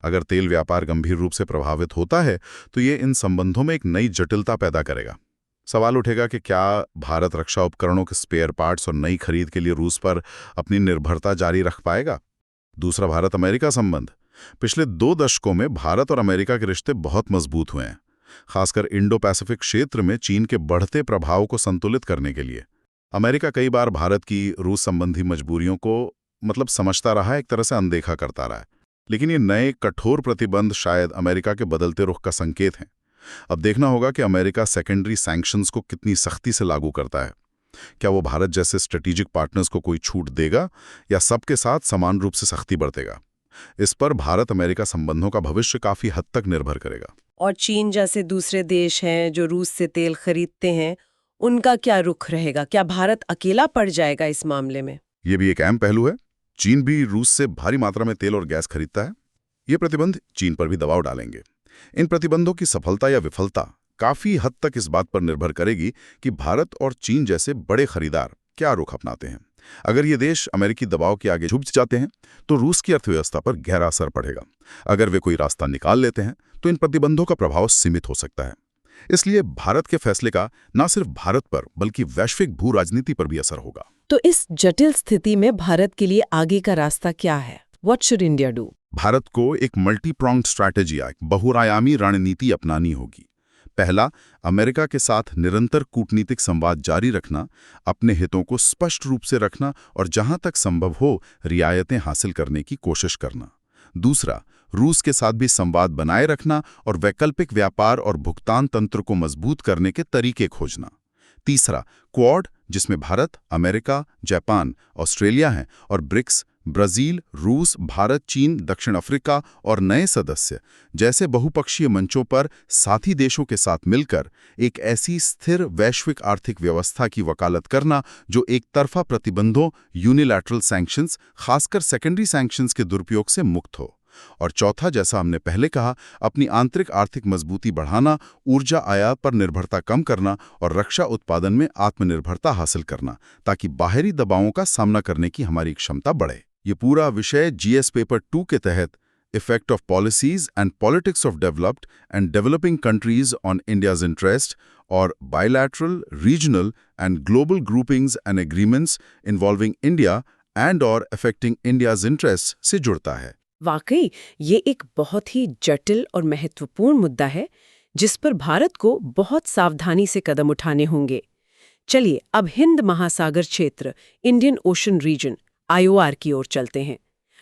अगर तेल व्यापार गंभीर रूप से प्रभावित होता है तो ये इन संबंधों में एक नई जटिलता पैदा करेगा। सवाल उठेगा कि क्या भारत रक्षा उपकरणों के स्पेयर पार्ट्स और नई खरीद के लिए रूस पर अपनी निर्भरता जारी रख पाएगा? दूसरा, भारत अमेरिका संबंध। पिछले 2 दशकों में भारत और अमेरिका के रिश्ते बहुत मजबूत हुए हैं, खासकर इंडो पैसिफिक क्षेत्र में चीन के बढ़ते प्रभाव को संतुलित करने के लिए। अमेरिका कई बार भारत की रूस संबंधी मजबूरियों को समझता रहा है, एक तरह से अनदेखा करता रहा है। लेकिन ये नए कठोर प्रतिबंध शायद अमेरिका के बदलते रुख का संकेत हैं। अब देखना होगा कि अमेरिका सेकेंडरी सैंक्शंस को कितनी सख्ती से लागू करता है। क्या वो भारत जैसे स्ट्रेटेजिक पार्टनर्स को कोई छूट देगा या सबके साथ समान रूप से सख्ती बरतेगा? इस पर भारत अमेरिका संबंधों का भविष्य काफी हद तक निर्भर करेगा। और चीन जैसे दूसरे देश हैं जो रूस से तेल खरीदते हैं, उनका क्या रुख रहेगा? क्या भारत अकेला पड़ जाएगा इस मामले में? ये भी एक अहम पहलू है। चीन भी रूस से भारी मात्रा में तेल और गैस खरीदता है। ये प्रतिबंध चीन पर भी दबाव डालेंगे। इन प्रतिबंधों की सफलता या विफलता काफी हद तक इस बात पर निर्भर करेगी कि भारत और चीन जैसे बड़े खरीदार क्या रुख अपनाते हैं। अगर ये देश अमेरिकी दबाव के आगे झुक जाते हैं तो रूस की अर्थव्यवस्था पर गहरा असर पड़ेगा। अगर वे कोई रास्ता निकाल लेते हैं तो इन प्रतिबंधों का प्रभाव सीमित हो सकता है। इसलिए भारत के फैसले का न सिर्फ भारत पर बल्कि वैश्विक भू राजनीति पर भी असर होगा। तो इस जटिल स्थिति में भारत के लिए आगे का रास्ता क्या है? What should India do? Bharat को एक मल्टी-प्रॉन्ग्ड स्ट्रैटेजी, बहुआयामी रणनीति अपनानी होगी। पहला, अमेरिका के साथ निरंतर कूटनीतिक संवाद जारी रखना, अपने हितों को स्पष्ट रूप से रखना और जहां तक संभव हो रियायतें हासिल करने की कोशिश करना। दूसरा, रूस के साथ भी संवाद बनाए रखना और वैकल्पिक व्यापार और भुगतान तंत्र को मजबूत करने के तरीके खोजना। तीसरा, क्वाड, जिसमें भारत, अमेरिका, जापान, ऑस्ट्रेलिया हैं, और ब्रिक्स, ब्राजील, रूस, भारत, चीन, दक्षिण अफ्रीका और नए सदस्य जैसे बहुपक्षीय मंचों पर साथी देशों के साथ मिलकर एक ऐसी स्थिर वैश्विक आर्थिक व्यवस्था की वकालत करना जो एक तरफा प्रतिबंधों, यूनिलैटरल सैंक्शंस, खासकर सेकेंडरी सैंक्शंस के दुरुपयोग से मुक्त हो। और चौथा, जैसा हमने पहले कहा, अपनी आंतरिक आर्थिक मजबूती बढ़ाना, ऊर्जा आयात पर निर्भरता कम करना और रक्षा उत्पादन में आत्मनिर्भरता हासिल करना, ताकि बाहरी दबावों का सामना करने की हमारी क्षमता बढ़े। ये पूरा विषय जीएस पेपर 2 के तहत effect of policies and politics of developed and developing countries on India's interest और bilateral, regional and global groupings and agreements involving India and और अफेक्टिंग इंडियाज इंटरेस्ट से जुड़ता है। वाकई ये एक बहुत ही जटिल और महत्वपूर्ण मुद्दा है जिस पर भारत को बहुत सावधानी से कदम उठाने होंगे। चलिए अब हिंद महासागर क्षेत्र, इंडियन ओशन रीजन, IOR की ओर चलते हैं।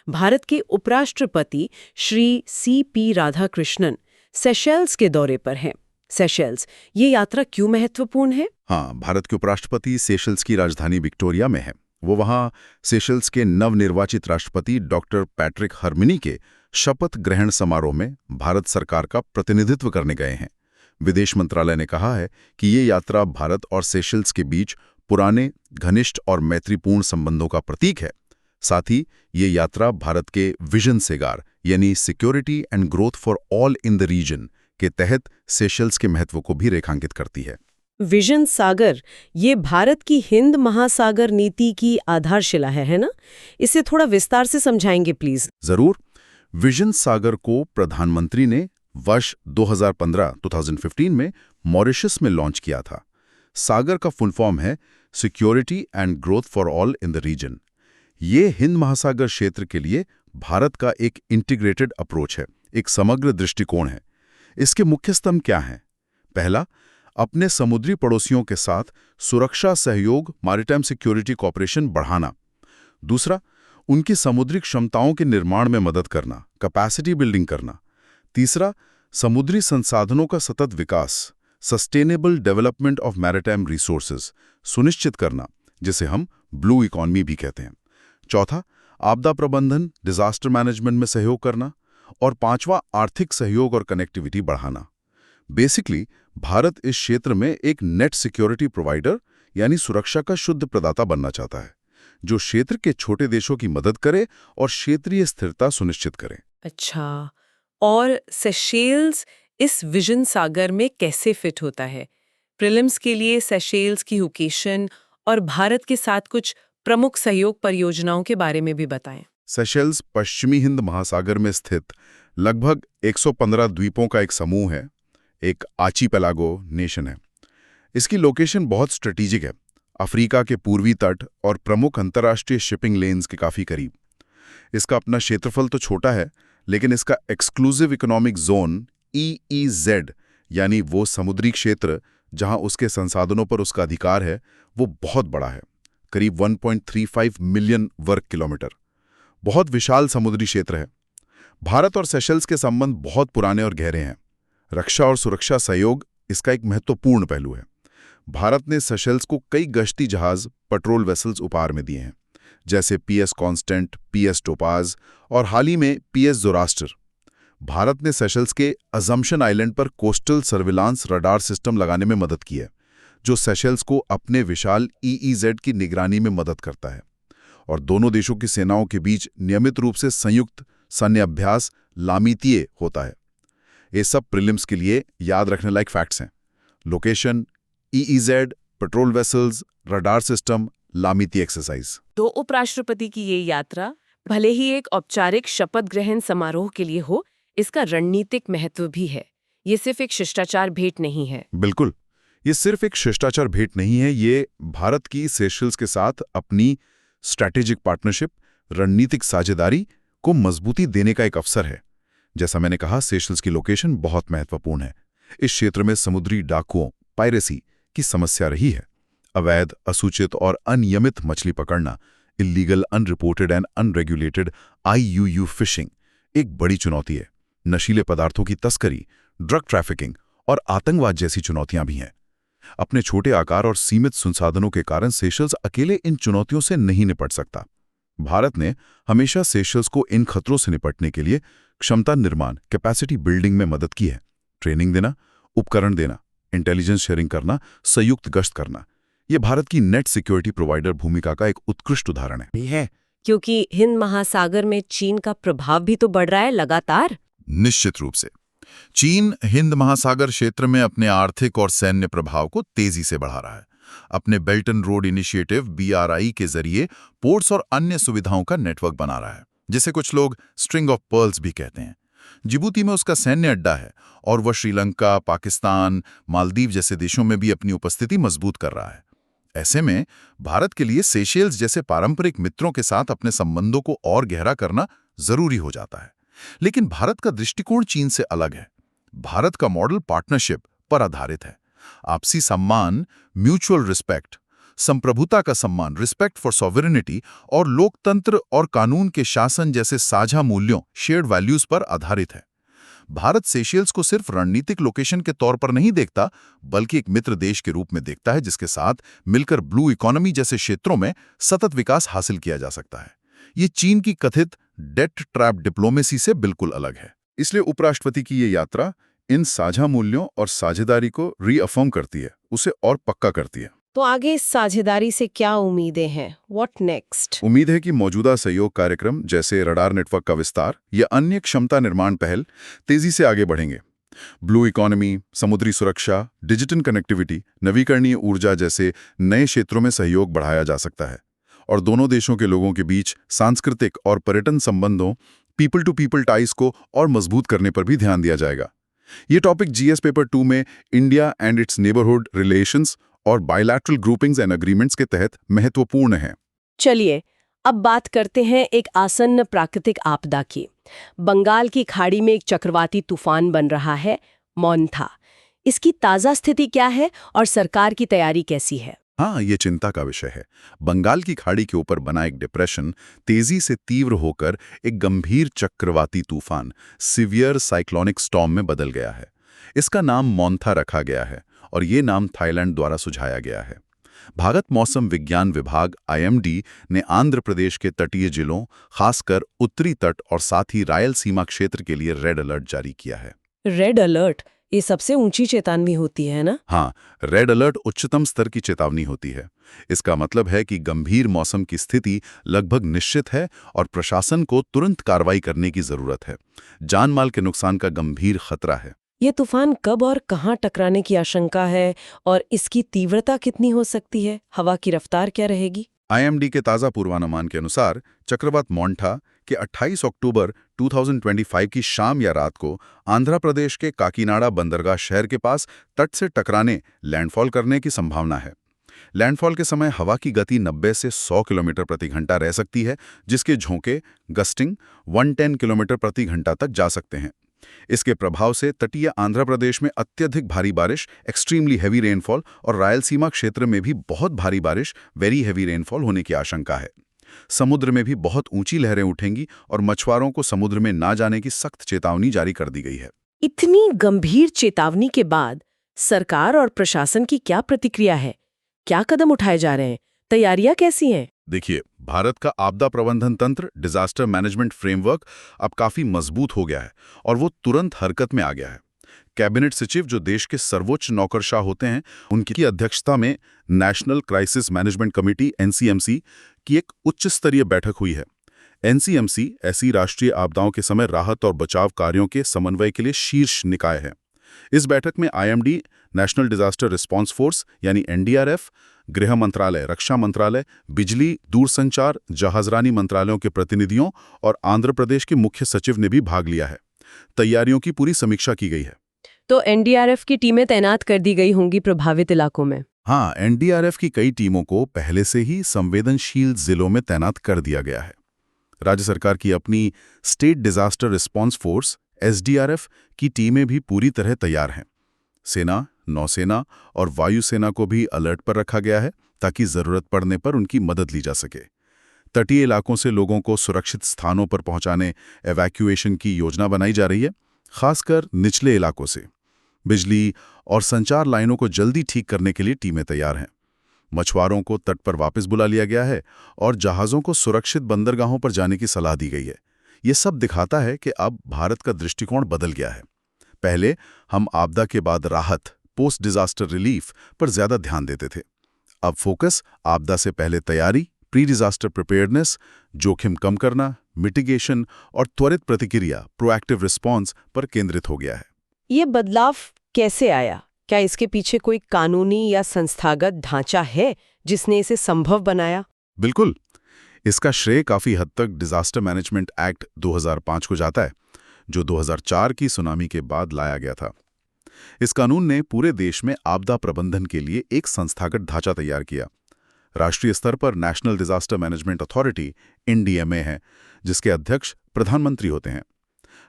भारत के उपराष्ट्रपति श्री CP राधाकृष्णन सेशेल्स के दौरे पर हैं। सेशेल्स, ये यात्रा क्यों महत्वपूर्ण है? हाँ, भारत के उपराष्ट्रपति सेशेल्स की राजधानी विक्टोरिया में है। वो वहाँ सेशेल्स के नवनिर्वाचित राष्ट्रपति डॉक्टर पैट्रिक हर्मिनी के शपथ ग्रहण समारोह में भारत सरकार का प्रतिनिधित्व करने गए हैं। विदेश मंत्रालय ने कहा है कि ये यात्रा भारत और सेशेल्स के बीच पुराने, घनिष्ठ और मैत्रीपूर्ण संबंधों का प्रतीक है। साथ ही ये यात्रा भारत के विजन सेगार यानी security and growth for all in the region के तहत सेशेल्स के महत्व को भी रेखांकित करती है। विजन सागर, ये भारत की हिंद महासागर नीति की आधारशिला है ना? इसे थोड़ा विस्तार से समझाएंगे प्लीज। जरूर। विजन सागर को प्रधानमंत्री ने वर्ष 2015 में मॉरिशस में लॉन्च किया था। सागर का फुल फॉर्म है security and growth for all in the region. ये हिंद महासागर क्षेत्र के लिए भारत का एक इंटीग्रेटेड अप्रोच है, एक समग्र दृष्टिकोण है। इसके मुख्य स्तंभ क्या हैं? पहला, अपने समुद्री पड़ोसियों के साथ सुरक्षा सहयोग, मैरीटाइम सिक्योरिटी कॉपरेशन बढ़ाना। दूसरा, उनकी समुद्री क्षमताओं के निर्माण में मदद करना, कैपेसिटी बिल्डिंग करना। तीसरा, समुद्री संसाधनों का सतत विकास, sustainable development of maritime resources सुनिश्चित करना, जिसे हम ब्लू इकोनॉमी भी कहते हैं। चौथा, आपदा प्रबंधन, डिजास्टर मैनेजमेंट में सहयोग करना। और पांचवा, आर्थिक सहयोग और कनेक्टिविटी बढ़ाना। बेसिकली भारत इस क्षेत्र में एक नेट सिक्योरिटी प्रोवाइडर यानी सुरक्षा का शुद्ध प्रदाता बनना चाहता है, जो क्षेत्र के छोटे देशों की मदद करे और क्षेत्रीय स्थिरता सुनिश्चित करे। अच्छा, और सेशेल्स इस विजन सागर में कैसे फिट होता है? प्रीलिम्स के लिए सेशेल्स की लोकेशन और भारत के साथ कुछ प्रमुख सहयोग परियोजनाओं के बारे में भी बताएं। सेशेल्स पश्चिमी हिंद महासागर में स्थित लगभग 115 द्वीपों का एक समूह है, एक आर्चिपेलागो नेशन है। इसकी लोकेशन बहुत स्ट्रेटेजिक है, अफ्रीका के पूर्वी तट और प्रमुख अंतर्राष्ट्रीय शिपिंग लेन्स के काफी करीब। इसका अपना क्षेत्रफल तो छोटा है, लेकिन इसका एक्सक्लूसिव इकोनॉमिक जोन EEZ यानी वो समुद्री क्षेत्र जहां उसके संसाधनों पर उसका अधिकार है, वो बहुत बड़ा है, करीब 1.35 मिलियन वर्ग किलोमीटर। बहुत विशाल समुद्री क्षेत्र है। भारत और सेशेल्स के संबंध बहुत पुराने और गहरे हैं। रक्षा और सुरक्षा सहयोग इसका एक महत्वपूर्ण पहलू है। भारत ने सेशेल्स को कई गश्ती जहाज, पेट्रोल वेसल्स उपहार में दिए हैं, जैसे PS कॉन्स्टेंट, PS टोपाज और हाल ही में PS जोरास्टर। भारत ने सेशेल्स के अजम्पशन आइलैंड पर कोस्टल सर्विलांस रडार सिस्टम लगाने में मदद की है, जो सेशेल्स को अपने विशाल EEZ की निगरानी में मदद करता है। और दोनों देशों की सेनाओं के बीच नियमित रूप से संयुक्त सैन्य अभ्यास लामितीय होता है। ये सब प्रीलिम्स के लिए याद रखने लायक फैक्ट्स हैं। Location, EEZ, patrol vessels, radar system, लामितीय एक्सरसाइज। तो उपराष्ट्रपति की ये यात्रा भले ही एक औपचारिक शपथ ग्रहण समारोह के लिए हो, इसका रणनीतिक महत्व भी है। ये सिर्फ एक शिष्टाचार भेंट नहीं है। बिल्कुल, ये सिर्फ एक शिष्टाचार भेंट नहीं है, ये भारत की सेशेल्स के साथ अपनी स्ट्रैटेजिक पार्टनरशिप, रणनीतिक साझेदारी को मजबूती देने का एक अवसर है। जैसा मैंने कहा, सेशेल्स की लोकेशन बहुत महत्वपूर्ण है। इस क्षेत्र में समुद्री डाकुओं, पायरेसी की समस्या रही है। अवैध, असूचित और अनियमित मछली पकड़ना, illegal, unreported and unregulated IUU fishing एक बड़ी चुनौती है। नशीले पदार्थों की तस्करी, ड्रग ट्रैफिकिंग और आतंकवाद जैसी चुनौतियां भी हैं। अपने छोटे आकार और सीमित संसाधनों के कारण सेशल्स अकेले इन चुनौतियों से नहीं निपट सकता। भारत ने हमेशा सेशल्स को इन खतरों से निपटने के लिए क्षमता निर्माण, कैपेसिटी बिल्डिंग में मदद की है। ट्रेनिंग देना, उपकरण देना, इंटेलिजेंस शेयरिंग करना, संयुक्त गश्त करना, ये भारत की नेट सिक्योरिटी प्रोवाइडर भूमिका का एक उत्कृष्ट उदाहरण है। क्योंकि हिंद महासागर में चीन का प्रभाव भी तो बढ़ रहा है लगातार। निश्चित रूप से चीन हिंद महासागर क्षेत्र में अपने आर्थिक और सैन्य प्रभाव को तेजी से बढ़ा रहा है। अपने belt and road initiative BRI के जरिए पोर्ट्स और अन्य सुविधाओं का नेटवर्क बना रहा है, जिसे कुछ लोग स्ट्रिंग ऑफ पर्ल्स भी कहते हैं। जिबूती में उसका सैन्य अड्डा है और वह श्रीलंका, पाकिस्तान, मालदीव जैसे देशों में भी अपनी उपस्थिति मजबूत कर रहा है। ऐसे में भारत के लिए सेशेल्स जैसे पारंपरिक मित्रों के साथ अपने संबंधों को और गहरा करना जरूरी हो जाता है। लेकिन भारत का दृष्टिकोण चीन से अलग है। भारत का मॉडल पार्टनरशिप पर आधारित है। आपसी सम्मान, म्यूचुअल रिस्पेक्ट, संप्रभुता का सम्मान, रिस्पेक्ट फॉर सॉवरेनिटी और लोकतंत्र और कानून के शासन जैसे साझा मूल्यों, शेयर्ड वैल्यूज पर आधारित है। भारत सेशेल्स को सिर्फ रणनीतिक लोकेशन के तौर पर नहीं देखता, बल्कि एक मित्र देश के रूप में देखता है जिसके साथ मिलकर ब्लू इकोनॉमी जैसे क्षेत्रों में सतत विकास हासिल किया जा सकता है। ये चीन की कथित डेट ट्रैप डिप्लोमेसी से बिल्कुल अलग है। इसलिए उपराष्ट्रपति की ये यात्रा इन साझा मूल्यों और साझेदारी को रीअफर्म करती है, उसे और पक्का करती है। तो आगे इस साझेदारी से क्या उम्मीदें हैं? What next? उम्मीद है कि मौजूदा सहयोग कार्यक्रम जैसे रडार नेटवर्क का विस्तार या अन्य क्षमता निर्माण पहल तेजी से आगे बढ़ेंगे। ब्लू इकोनॉमी, समुद्री सुरक्षा, डिजिटल कनेक्टिविटी, नवीकरणीय ऊर्जा जैसे नए क्षेत्रों में सहयोग बढ़ाया जा सकता है और दोनों देशों के लोगों के बीच सांस्कृतिक और पर्यटन संबंधों, पीपल टू पीपल टाइज को और मजबूत करने पर भी ध्यान दिया जाएगा। ये टॉपिक GS पेपर 2 में India and it's neighbourhood relations और बायलैटरल ग्रुपिंग्स एंड एग्रीमेंट्स के तहत महत्वपूर्ण है। चलिए अब बात करते हैं एक आसन्न प्राकृतिक आपदा की। बंगाल की खाड़ी में एक चक्रवाती तूफान बन रहा है, मोंथा। इसकी ताज़ा स्थिति क्या है और सरकार की तैयारी कैसी है? हाँ, ये चिंता का विषय है। बंगाल की खाड़ी के ऊपर बना एक डिप्रेशन तेजी से तीव्र होकर एक गंभीर चक्रवाती तूफान, सीवियर साइक्लोनिक स्टॉर्म में बदल गया है। इसका नाम मोंथा रखा गया है और ये नाम थाईलैंड द्वारा सुझाया गया है। भारत मौसम विज्ञान विभाग IMD ने आंध्र प्रदेश के तटीय जिलों, खासकर उत्तरी तट और साथ ही रायलसीमा क्षेत्र के लिए रेड अलर्ट जारी किया है। रेड अलर्ट ये सबसे ऊंची चेतावनी होती है ना? हाँ, रेड अलर्ट उच्चतम स्तर की चेतावनी होती है। इसका मतलब है कि गंभीर मौसम की स्थिति लगभग निश्चित है और प्रशासन को तुरंत कार्रवाई करने की जरूरत है। जानमाल के नुकसान का गंभीर खतरा है। ये तूफान कब और कहां टकराने की आशंका है और इसकी तीव्रता कितनी हो सकती है? हवा की रफ्तार क्या रहेगी? IMD के ताज़ा पूर्वानुमान के अनुसार चक्रवात मोंठा के 28 अक्टूबर 2025 की शाम या रात को आंध्र प्रदेश के काकीनाडा बंदरगाह शहर के पास तट से टकराने, लैंडफॉल करने की संभावना है। लैंडफॉल के समय हवा की गति 90 से 100 किलोमीटर प्रति घंटा रह सकती है, जिसके झोंके गस्टिंग 110 किलोमीटर प्रति घंटा तक जा सकते हैं। इसके प्रभाव से तटीय आंध्र प्रदेश में अत्यधिक भारी बारिश, एक्सट्रीमली हैवी रेनफॉल और रायलसीमा क्षेत्र में भी बहुत भारी बारिश, वेरी हैवी रेनफॉल होने की आशंका है। समुद्र में भी बहुत ऊंची लहरें उठेंगी और मछुआरों को समुद्र में ना जाने की सख्त चेतावनी जारी कर दी गई है। इतनी गंभीर चेतावनी के बाद सरकार और प्रशासन की क्या प्रतिक्रिया है? क्या कदम उठाए जा रहे हैं? तैयारियां कैसी हैं? देखिए, भारत का आपदा प्रबंधन तंत्र, डिजास्टर मैनेजमेंट फ्रेमवर्क अब काफी मजबूत हो गया है और वो तुरंत हरकत में आ गया है। कैबिनेट सचिव, जो देश के सर्वोच्च नौकरशाह होते हैं, उनकी अध्यक्षता में national crisis management committee NCMC की एक उच्च स्तरीय बैठक हुई है। NCMC ऐसी राष्ट्रीय आपदाओं के समय राहत और बचाव कार्यों के समन्वय के लिए शीर्ष निकाय है। इस बैठक में IMD, national disaster response force यानी NDRF, गृह मंत्रालय, रक्षा मंत्रालय, बिजली, दूरसंचार, जहाजरानी मंत्रालयों के प्रतिनिधियों और आंध्र प्रदेश के मुख्य सचिव ने भी भाग लिया है। तैयारियों की पूरी समीक्षा की गई है। तो NDRF की टीमें तैनात कर दी गई होंगी प्रभावित इलाकों में? हाँ, NDRF की कई टीमों को पहले से ही संवेदनशील जिलों में तैनात कर दिया गया है। राज्य सरकार की अपनी state disaster response force SDRF की टीमें भी पूरी तरह तैयार हैं। सेना, नौसेना और वायुसेना को भी अलर्ट पर रखा गया है ताकि जरूरत पड़ने पर उनकी मदद ली जा सके। तटीय इलाकों से लोगों को सुरक्षित स्थानों पर पहुंचाने एवैक्यूएशन की योजना बनाई जा रही है, खासकर निचले इलाकों से। बिजली और संचार लाइनों को जल्दी ठीक करने के लिए टीमें तैयार हैं। मछुआरों को तट पर वापस बुला लिया गया है और जहाज़ों को सुरक्षित बंदरगाहों पर जाने की सलाह दी गई है। ये सब दिखाता है कि अब भारत का दृष्टिकोण बदल गया है। पहले हम आपदा के बाद राहत, पोस्ट डिजास्टर रिलीफ पर ज्यादा ध्यान देते थे। अब फोकस आपदा से पहले तैयारी, प्री डिजास्टर प्रिपेयर्डनेस, जोखिम कम करना, मिटिगेशन और त्वरित प्रतिक्रिया, प्रोएक्टिव रिस्पॉन्स पर केंद्रित हो गया है। ये बदलाव कैसे आया? क्या इसके पीछे कोई कानूनी या संस्थागत ढांचा है जिसने इसे संभव बनाया? बिल्कुल, इसका श्रेय काफी हद तक डिजास्टर मैनेजमेंट एक्ट 2005 को जाता है, जो 2004 की सुनामी के बाद लाया गया था। इस कानून ने पूरे देश में आपदा प्रबंधन के लिए एक संस्थागत ढांचा तैयार किया। राष्ट्रीय स्तर पर national disaster management authority (NDMA) है, जिसके अध्यक्ष प्रधानमंत्री होते हैं।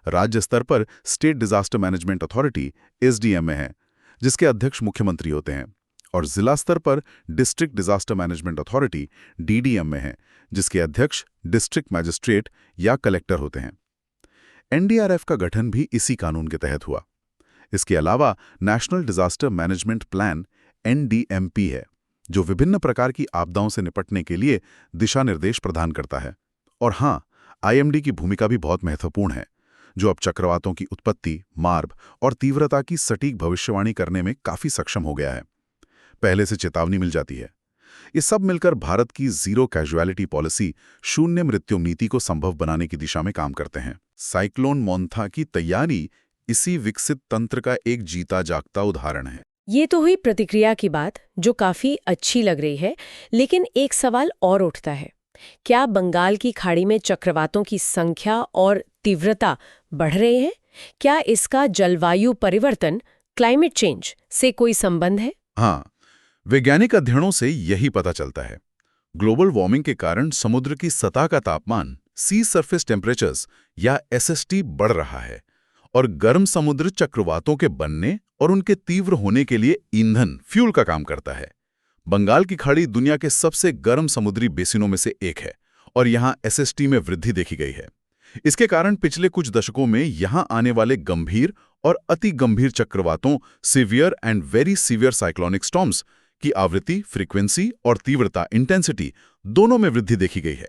राज्य स्तर पर state disaster management authority (SDMA) है, जिसके अध्यक्ष मुख्यमंत्री होते हैं। और जिला स्तर पर district disaster management authority (DDMA) है, जिसके अध्यक्ष डिस्ट्रिक्ट मैजिस्ट्रेट या कलेक्टर होते हैं। NDRF का गठन भी इसी कानून के तहत हुआ। इसके अलावा national disaster management plan (NDMP) है, जो विभिन्न प्रकार की आपदाओं से निपटने के लिए दिशा निर्देश प्रदान करता है। और हाँ, IMD की भूमिका भी बहुत महत्वपूर्ण है, जो अब चक्रवातों की उत्पत्ति, मार्ग और तीव्रता की सटीक भविष्यवाणी करने में काफी सक्षम हो गया है। पहले से चेतावनी मिल जाती है। ये सब मिलकर भारत की जीरो कैजुअलिटी पॉलिसी, शून्य मृत्यु नीति को संभव बनाने की दिशा में काम करते हैं। साइक्लोन मोंथा की तैयारी इसी विकसित तंत्र का एक जीता जागता उदाहरण है। ये तो हुई प्रतिक्रिया की बात, जो काफी अच्छी लग रही है, लेकिन एक सवाल और उठता है। क्या बंगाल की खाड़ी में चक्रवातों की संख्या और तीव्रता बढ़ रहे हैं? क्या इसका जलवायु परिवर्तन, क्लाइमेट चेंज से कोई संबंध है? हाँ, वैज्ञानिक अध्ययनों से यही पता चलता है। ग्लोबल वार्मिंग के कारण समुद्र की सतह का तापमान, सी सरफेस टेम्परेचर्स या SST बढ़ रहा है, और गर्म समुद्र चक्रवातों के बनने और उनके तीव्र होने के लिए ईंधन, फ्यूल का काम करता है। बंगाल की खाड़ी दुनिया के सबसे गर्म समुद्री बेसिनों में से एक है और यहाँ SST में वृद्धि देखी गई है। इसके कारण पिछले कुछ दशकों में यहाँ आने वाले गंभीर और अति गंभीर चक्रवातों, severe and very severe cyclonic storms की आवृत्ति, फ्रीक्वेंसी और तीव्रता, इंटेंसिटी, दोनों में वृद्धि देखी गई है।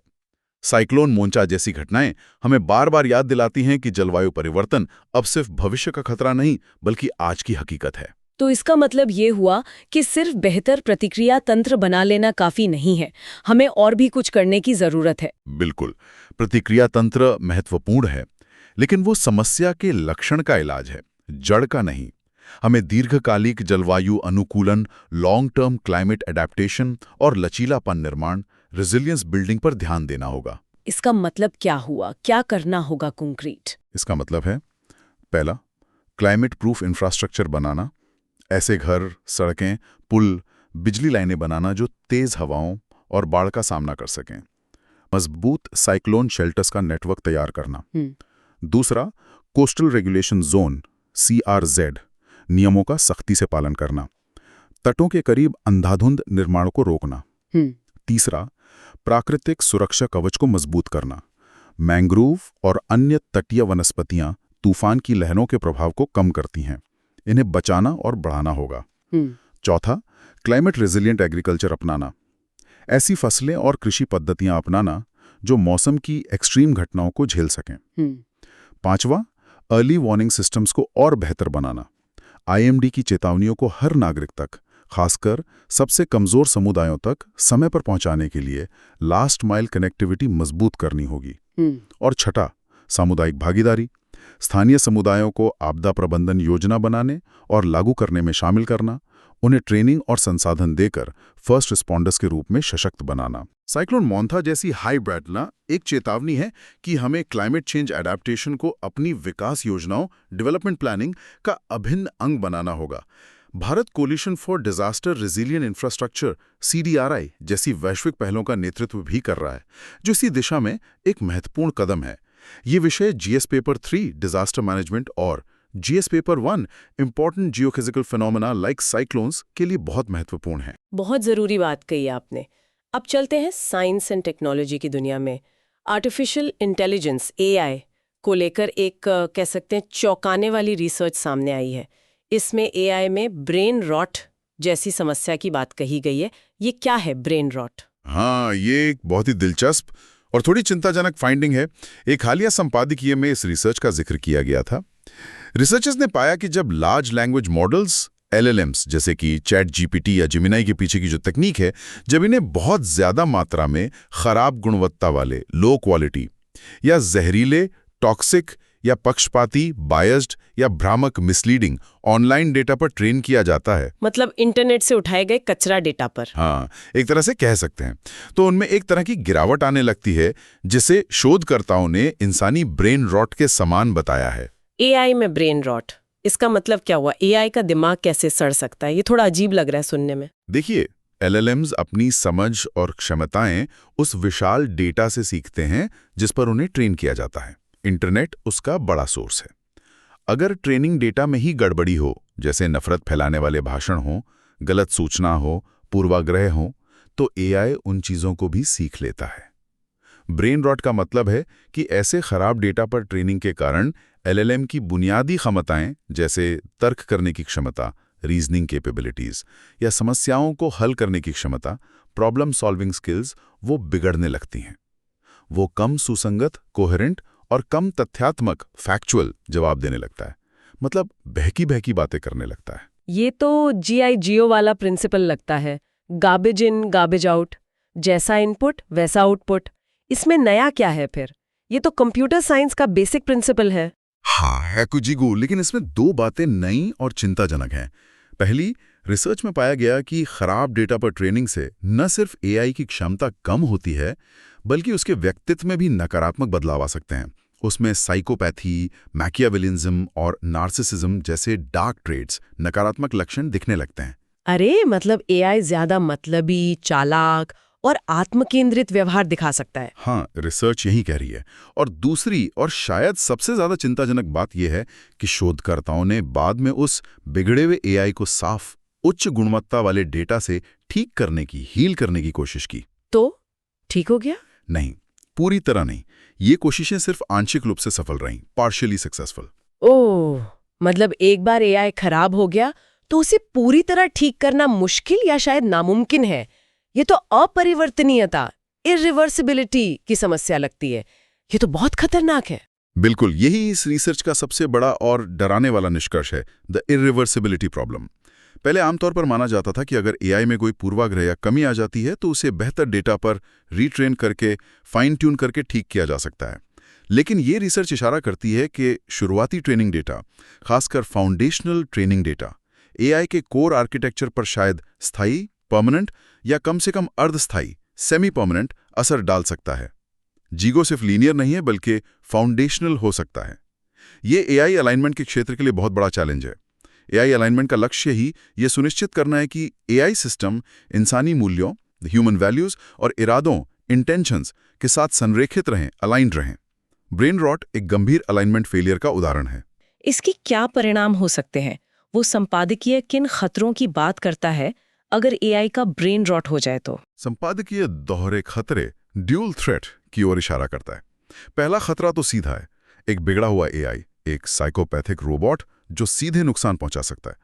साइक्लोन मोंचा जैसी घटनाएं हमें बार बार याद दिलाती हैं कि जलवायु परिवर्तन अब सिर्फ भविष्य का खतरा नहीं, बल्कि आज की हकीकत है। तो इसका मतलब ये हुआ कि सिर्फ बेहतर प्रतिक्रिया तंत्र बना लेना काफी नहीं है, हमें और भी कुछ करने की जरूरत है। बिल्कुल, प्रतिक्रिया तंत्र महत्वपूर्ण है, लेकिन वो समस्या के लक्षण का इलाज है, जड़ का नहीं। हमें दीर्घकालिक जलवायु अनुकूलन, लॉन्ग टर्म क्लाइमेट एडेप्टेशन और लचीलापन निर्माण, रेजिलियंस बिल्डिंग पर ध्यान देना होगा। इसका मतलब क्या हुआ? क्या करना होगा कंक्रीट? इसका मतलब है, पहला, क्लाइमेट प्रूफ इंफ्रास्ट्रक्चर बनाना। ऐसे घर, सड़कें, पुल, बिजली लाइनें बनाना जो तेज हवाओं और बाढ़ का सामना कर सकें। मजबूत साइक्लोन शेल्टर्स का नेटवर्क तैयार करना। दूसरा, कोस्टल रेगुलेशन जोन (CRZ) नियमों का सख्ती से पालन करना। तटों के करीब अंधाधुंध निर्माण को रोकना। तीसरा, प्राकृतिक सुरक्षा कवच को मजबूत करना। मैंग्रोव और अन्य तटीय वनस्पतियां तूफान की लहरों के प्रभाव को कम करती हैं, इन्हें बचाना और बढ़ाना होगा। चौथा, क्लाइमेट रेजिलिएंट एग्रीकल्चर अपनाना। ऐसी फसलें और कृषि पद्धतियां अपनाना जो मौसम की एक्सट्रीम घटनाओं को झेल सकें। पांचवा, अर्ली वार्निंग सिस्टम्स को और बेहतर बनाना। IMD की चेतावनियों को हर नागरिक तक, खासकर सबसे कमजोर समुदायों तक समय पर पहुंचाने के लिए लास्ट माइल कनेक्टिविटी मजबूत करनी होगी। और छठा, सामुदायिक भागीदारी। स्थानीय समुदायों को आपदा प्रबंधन योजना बनाने और लागू करने में शामिल करना, उन्हें ट्रेनिंग और संसाधन देकर फर्स्ट रिस्पॉन्डर्स के रूप में सशक्त बनाना। साइक्लोन मोंथा जैसी हाइब्रिड ना एक चेतावनी है कि हमें क्लाइमेट चेंज एडेप्टेशन को अपनी विकास योजनाओं, डेवलपमेंट प्लानिंग का अभिन्न अंग बनाना होगा। Bharat coalition for disaster resilient infrastructure (CDRI) जैसी वैश्विक पहलों का नेतृत्व भी कर रहा है, जो इसी दिशा में एक महत्वपूर्ण कदम है। ये विषय GS पेपर 3 डिजास्टर मैनेजमेंट और GS paper 1 important geophysical phenomena like cyclones के लिए बहुत महत्वपूर्ण है। बहुत जरूरी बात कही आपने। अब चलते हैं साइंस एंड टेक्नोलॉजी की दुनिया में। आर्टिफिशियल इंटेलिजेंस (AI) को लेकर एक कह सकते हैं चौंकाने वाली रिसर्च सामने आई है। इसमें एआई में ब्रेन रॉट जैसी समस्या की बात कही गई है। ये क्या है ब्रेन रॉट? हाँ, ये एक बहुत ही दिलचस्प और थोड़ी चिंताजनक फाइंडिंग है। एक हालिया संपादकीय में इस रिसर्च का जिक्र किया गया था। रिसर्चर्स ने पाया कि जब लार्ज लैंग्वेज मॉडल्स LLMs जैसे कि चैट जीपीटी या जेमिनाई के पीछे की जो तकनीक है, जब इन्हें बहुत ज्यादा मात्रा में खराब गुणवत्ता वाले, लो क्वालिटी या जहरीले, टॉक्सिक या पक्षपाती, बायस्ड या भ्रामक, मिसलीडिंग ऑनलाइन डेटा पर ट्रेन किया जाता है, मतलब इंटरनेट से उठाए गए कचरा डेटा पर। हाँ, एक तरह से कह सकते हैं, तो उनमें एक तरह की गिरावट आने लगती है, जिसे शोधकर्ताओं ने इंसानी ब्रेन रॉट के समान बताया है। एआई में ब्रेन रॉट, इसका मतलब क्या हुआ? एआई का दिमाग कैसे सड़ सकता है? ये थोड़ा अजीब लग रहा है सुनने में। देखिए, LLMs अपनी समझ और क्षमताएं उस विशाल डेटा से सीखते हैं जिस पर उन्हें ट्रेन किया जाता है। इंटरनेट उसका बड़ा सोर्स है। अगर ट्रेनिंग डेटा में ही गड़बड़ी हो, जैसे नफरत फैलाने वाले भाषण हो, गलत सूचना हो, पूर्वाग्रह हो, तो एआई उन चीजों को भी सीख लेता है। ब्रेन रॉट का मतलब है कि ऐसे खराब डेटा पर ट्रेनिंग के कारण LLM की बुनियादी क्षमताएं, जैसे तर्क करने की क्षमता, रीजनिंग कैपेबिलिटीज या समस्याओं को हल करने की क्षमता, प्रॉब्लम सॉल्विंग स्किल्स, वो बिगड़ने लगती हैं। वो कम सुसंगत, कोहेरेंट और कम तथ्यात्मक, फैक्चुअल जवाब देने लगता है। मतलब बहकी बहकी बातें करने लगता है। ये तो GI GO वाला प्रिंसिपल लगता है, गार्बेज इन गार्बेज आउट, जैसा इनपुट वैसा आउटपुट। इसमें नया क्या है फिर? ये तो कंप्यूटर साइंस का बेसिक प्रिंसिपल है। हाँ, है कुछ जीगू, लेकिन इसमें दो बातें नई और चिंताजनक हैं। पहली, रिसर्च में पाया गया कि खराब डेटा पर ट्रेनिंग से न सिर्फ एआई की क्षमता कम होती है, बल्कि उसके व्यक्तित्व में भी नकारात्मक बदलाव आ सकते हैं। उसमें साइकोपैथी, मैकियावेलिज्म और नार्सिसिज्म जैसे डार्क ट्रेड्स, नकारात्मक लक्षण दिखने लगते हैं। अरे मतलब एआई ज्यादा मतलबी, चालाक और आत्मकेंद्रित व्यवहार दिखा सकता है। हाँ, रिसर्च यही कह रही है। और दूसरी और शायद सबसे ज्यादा चिंताजनक बात यह है कि शोधकर्ताओं ने बाद में उस बिगड़े हुए एआई को साफ, उच्च गुणवत्ता वाले डेटा से ठीक करने की, हील करने की कोशिश की। तो ठीक हो गया? नहीं, पूरी तरह नहीं। ये कोशिशें सिर्फ आंशिक रूप से सफल रहीं, पार्शियली सक्सेसफुल। ओह, मतलब एक बार एआई खराब हो गया तो उसे पूरी तरह ठीक करना मुश्किल या शायद नामुमकिन है। ये तो अपरिवर्तनीयता, इरिवर्सिबिलिटी की समस्या लगती है। ये तो बहुत खतरनाक है। बिल्कुल, यही इस रिसर्च का सबसे बड़ा और डराने वाला निष्कर्ष है, द इरिवर्सिबिलिटी प्रॉब्लम। पहले आमतौर पर माना जाता था कि अगर एआई में कोई पूर्वाग्रह या कमी आ जाती है तो उसे बेहतर डेटा पर रीट्रेन करके, फाइन ट्यून करके ठीक किया जा सकता है। लेकिन ये रिसर्च इशारा करती है कि शुरुआती ट्रेनिंग डेटा, खासकर फाउंडेशनल ट्रेनिंग डेटा, एआई के कोर आर्किटेक्चर पर शायद स्थायी, परमानेंट या कम से कम अर्धस्थायी, सेमी परमानेंट असर डाल सकता है। जीगो सिर्फ लीनियर नहीं है, बल्कि फाउंडेशनल हो सकता है। ये एआई अलाइनमेंट के क्षेत्र के लिए बहुत बड़ा चैलेंज है। एआई अलाइनमेंट का लक्ष्य ही ये सुनिश्चित करना है कि एआई सिस्टम इंसानी मूल्यों, ह्यूमन वैल्यूज और इरादों, इंटेंशंस के साथ संरेखित रहें, अलाइंड रहें। ब्रेन रॉट एक गंभीर अलाइनमेंट फेलियर का उदाहरण है। इसके क्या परिणाम हो सकते हैं? वो संपादकीय किन खतरों की बात करता है अगर एआई का ब्रेन रॉट हो जाए तो? संपादकीय दोहरे खतरे, ड्यूल थ्रेट की ओर इशारा करता है। पहला खतरा तो सीधा है, एक बिगड़ा हुआ एआई, एक साइकोपैथिक रोबोट जो सीधे नुकसान पहुंचा सकता है।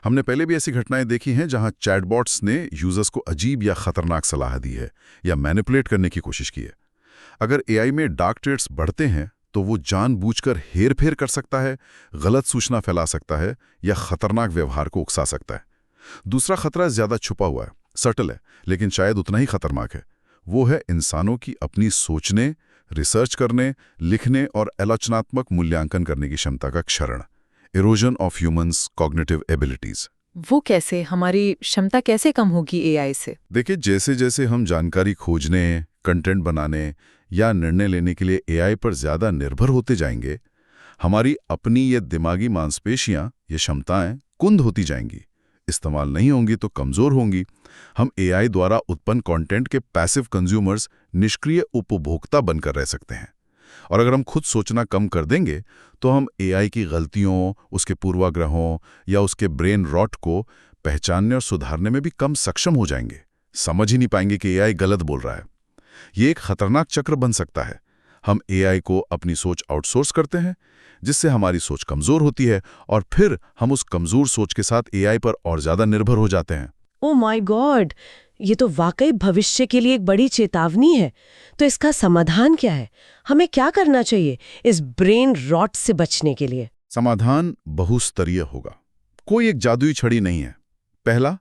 हमने पहले भी ऐसी घटनाएं देखी हैं जहां चैटबॉट्स ने यूजर्स को अजीब या खतरनाक सलाह दी है या मैनिपुलेट करने की कोशिश की है। अगर एआई में डार्क ट्रेड्स बढ़ते हैं तो वो जानबूझकर हेरफेर कर सकता है, गलत सूचना फैला सकता है या खतरनाक व्यवहार को उकसा सकता है। दूसरा खतरा ज्यादा छुपा हुआ है, सटल है, लेकिन शायद उतना ही खतरनाक है। वो है इंसानों की अपनी सोचने, रिसर्च करने, लिखने और आलोचनात्मक मूल्यांकन करने की क्षमता का क्षरण। Erosion of humans cognitive abilities. वो कैसे? हमारी क्षमता कैसे कम होगी एआई से? देखिए, जैसे जैसे हम जानकारी खोजने, कंटेंट बनाने या निर्णय लेने के लिए एआई पर ज्यादा निर्भर होते जाएंगे, हमारी अपनी ये दिमागी मांसपेशियां, ये क्षमताएं कुंद होती जाएंगी, इस्तेमाल नहीं होंगी तो कमजोर होंगी। हम एआई द्वारा उत्पन्न कंटेंट के पैसिव कंज्यूमर्स, निष्क्रिय उपभोक्ता बनकर रह सकते हैं। और अगर हम खुद सोचना कम कर देंगे तो हम एआई की गलतियों, उसके पूर्वाग्रहों या उसके ब्रेन रॉट को पहचानने और सुधारने में भी कम सक्षम हो जाएंगे। समझ ही नहीं पाएंगे कि एआई गलत बोल रहा है। ये एक खतरनाक चक्र बन सकता है। हम एआई को अपनी सोच आउटसोर्स करते हैं, जिससे हमारी सोच कमज़ोर होती है और फिर हम उस कमज़ोर सोच के साथ एआई पर और ज़्यादा निर्भर हो जाते हैं। ओ माय गॉड, ये तो वाकई भविष्य के लिए एक बड़ी चेतावनी है। तो इसका समाधान क्या है? हमें क्या करना चाहिए इस ब्रेन रॉट से बचने के लिए? समाधान बहुस्तरीय होगा, कोई एक जादुई छड़ी नहीं है। पहला,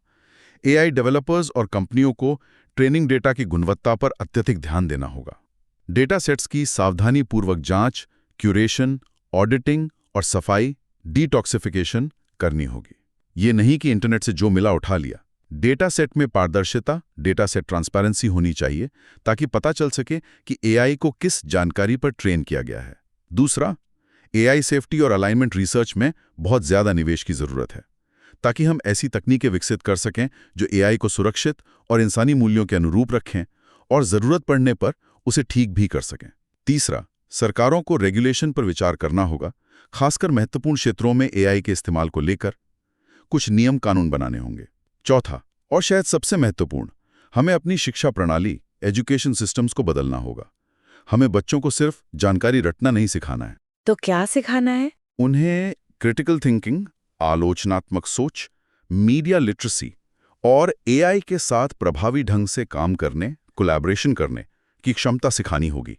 एआई डेवलपर्स और कंपनियों को ट्रेनिंग डेटा की गुणवत्ता पर अत्यधिक ध्यान देना होगा। डेटा सेट्स की सावधानीपूर्वक जांच, क्यूरेशन, ऑडिटिंग और सफाई, डिटॉक्सिफिकेशन करनी होगी। ये नहीं कि इंटरनेट से जो मिला उठा लिया। डेटा सेट में पारदर्शिता, डेटा सेट ट्रांसपेरेंसी होनी चाहिए ताकि पता चल सके कि एआई को किस जानकारी पर ट्रेन किया गया है। दूसरा, एआई सेफ्टी और अलाइनमेंट रिसर्च में बहुत ज़्यादा निवेश की ज़रूरत है ताकि हम ऐसी तकनीकें विकसित कर सकें जो एआई को सुरक्षित और इंसानी मूल्यों के अनुरूप रखें और ज़रूरत पड़ने पर उसे ठीक भी कर सकें। तीसरा, सरकारों को रेगुलेशन पर विचार करना होगा, खासकर महत्वपूर्ण क्षेत्रों में एआई के इस्तेमाल को लेकर कुछ नियम कानून बनाने होंगे। चौथा, और शायद सबसे महत्वपूर्ण, हमें अपनी शिक्षा प्रणाली, एजुकेशन सिस्टम्स को बदलना होगा। हमें बच्चों को सिर्फ जानकारी रटना नहीं सिखाना है। तो क्या सिखाना है? उन्हें क्रिटिकल थिंकिंग, आलोचनात्मक सोच, मीडिया लिटरेसी और एआई के साथ प्रभावी ढंग से काम करने, कोलैबोरेशन करने की क्षमता सिखानी होगी।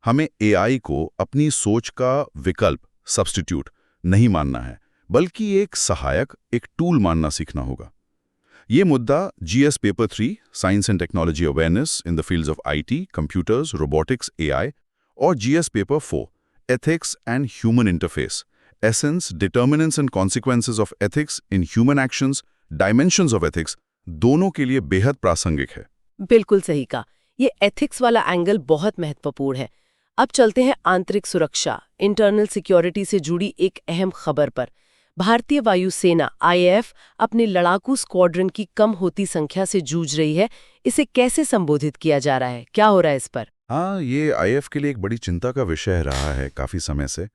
हमें एआई को अपनी सोच का विकल्प, सब्स्टिट्यूट नहीं मानना है, बल्कि एक सहायक, एक टूल मानना सीखना होगा। ये मुद्दा GS paper 3 science and technology awareness in the fields of IT, computers, robotics, AI और GS paper 4 ethics and human interface, essence, determinants and consequences of ethics in human actions, dimensions of ethics, दोनों के लिए बेहद प्रासंगिक है। बिल्कुल सही कहा। ये एथिक्स वाला एंगल बहुत महत्वपूर्ण है। अब चलते हैं आंतरिक सुरक्षा, इंटरनल सिक्योरिटी से जुड़ी एक अहम खबर पर। भारतीय वायुसेना आईएएफ अपने लड़ाकू स्क्वाड्रन की कम होती संख्या से जूझ रही है। इसे कैसे संबोधित किया जा रहा है? क्या हो रहा है इस पर? हाँ, ये आईएएफ के लिए एक बड़ी चिंता का विषय रहा है काफ़ी समय से।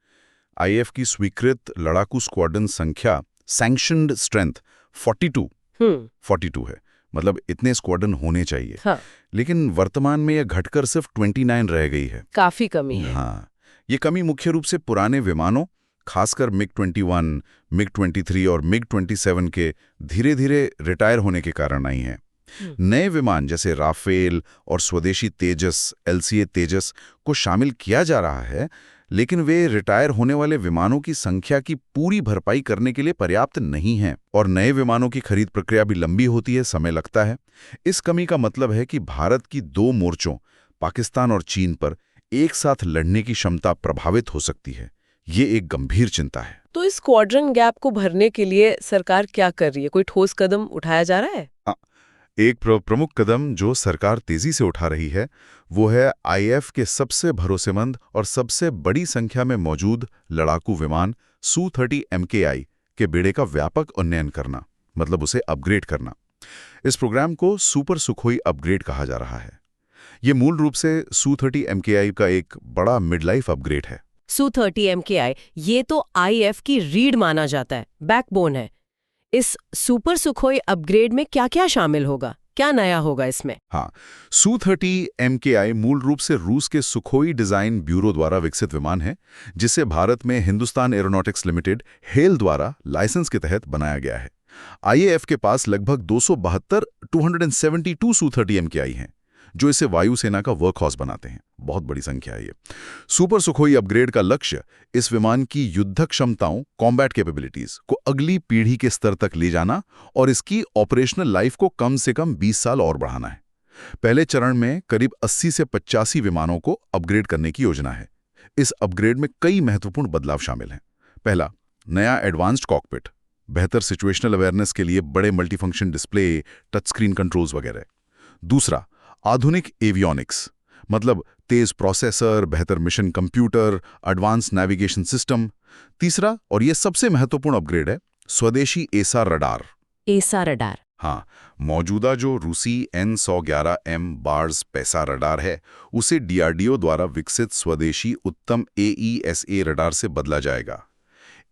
आईएएफ की स्वीकृत लड़ाकू स्क्वाड्रन संख्या, सैंक्शनड स्ट्रेंथ 42 है। मतलब इतने स्क्वाड्रन होने चाहिए। हाँ। लेकिन वर्तमान में यह घटकर सिर्फ 29 रह गई है। काफी कमी है। हाँ, ये कमी मुख्य रूप से पुराने विमानों, खासकर मिग-21, मिग-23 और मिग-27 के धीरे धीरे रिटायर होने के कारण आई है। नए विमान जैसे राफेल और स्वदेशी तेजस, एलसीए तेजस को शामिल किया जा रहा है, लेकिन वे रिटायर होने वाले विमानों की संख्या की पूरी भरपाई करने के लिए पर्याप्त नहीं है और नए विमानों की खरीद प्रक्रिया भी लंबी होती है, समय लगता है। इस कमी का मतलब है कि भारत की दो मोर्चों, पाकिस्तान और चीन पर एक साथ लड़ने की क्षमता प्रभावित हो सकती है। ये एक गंभीर चिंता है। तो इस स्क्वाड्रन गैप को भरने के लिए सरकार क्या कर रही है? कोई ठोस कदम उठाया जा रहा है? एक प्रमुख कदम जो सरकार तेजी से उठा रही है वो है आईएएफ के सबसे भरोसेमंद और सबसे बड़ी संख्या में मौजूद लड़ाकू विमान Su-30 MKI के बेड़े का व्यापक उन्नयन करना, मतलब उसे अपग्रेड करना। इस प्रोग्राम को सुपर सुखोई अपग्रेड कहा जा रहा है। ये मूल रूप से Su-30 MKI का एक बड़ा मिडलाइफ अपग्रेड है। Su-30 MKI ये तो आईएएफ की रीढ़ माना जाता है, बैकबोन है। इस सुपर सुखोई अपग्रेड में क्या-क्या शामिल होगा? क्या नया होगा इसमें? हाँ, Su-30 MKI मूल रूप से रूस के सुखोई डिजाइन ब्यूरो द्वारा विकसित विमान है, जिसे भारत में हिंदुस्तान एरोनॉटिक्स लिमिटेड हेल द्वारा लाइसेंस के तहत बनाया गया है। आईएएफ के पास लगभग 272 Su-30 MKI हैं, जो इसे वायुसेना का वर्कहॉर्स बनाते हैं। बहुत बड़ी संख्या है ये। सुपर सुखोई अपग्रेड का लक्ष्य इस विमान की युद्धक क्षमताओं, कॉम्बैट कैपेबिलिटीज को अगली पीढ़ी के स्तर तक ले जाना और इसकी ऑपरेशनल लाइफ को कम से कम 20 साल और बढ़ाना है। पहले चरण में करीब 80 से 85 विमानों को अपग्रेड करने की योजना है। इस अपग्रेड में कई महत्वपूर्ण बदलाव शामिल हैं। पहला, नया एडवांस्ड कॉकपिट, बेहतर सिचुएशनल अवेयरनेस के लिए बड़े multifunction display, touch screen controls वगैरह। दूसरा, आधुनिक एवियोनिक्स, मतलब तेज प्रोसेसर, बेहतर mission computer, advance navigation system. तीसरा, और ये सबसे महत्वपूर्ण अपग्रेड है, स्वदेशी एसा रडार। एसा रडार? हाँ, मौजूदा जो रूसी N111M बार्स पैसा रडार है, उसे डीआरडीओ द्वारा विकसित स्वदेशी उत्तम AESA रडार से बदला जाएगा।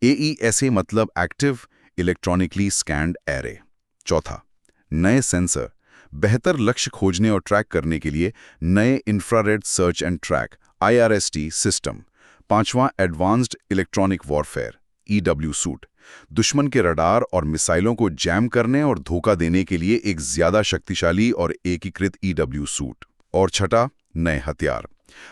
AESA मतलब एक्टिव इलेक्ट्रॉनिकली स्कैन्ड एरे। चौथा, नए सेंसर, बेहतर लक्ष्य खोजने और ट्रैक करने के लिए नए infrared search and track IRST सिस्टम, पांचवां advanced electronic warfare EW suite, दुश्मन के रडार और मिसाइलों को जैम करने और धोखा देने के लिए एक ज्यादा शक्तिशाली और एकीकृत EW सूट। और छठा, नए हथियार,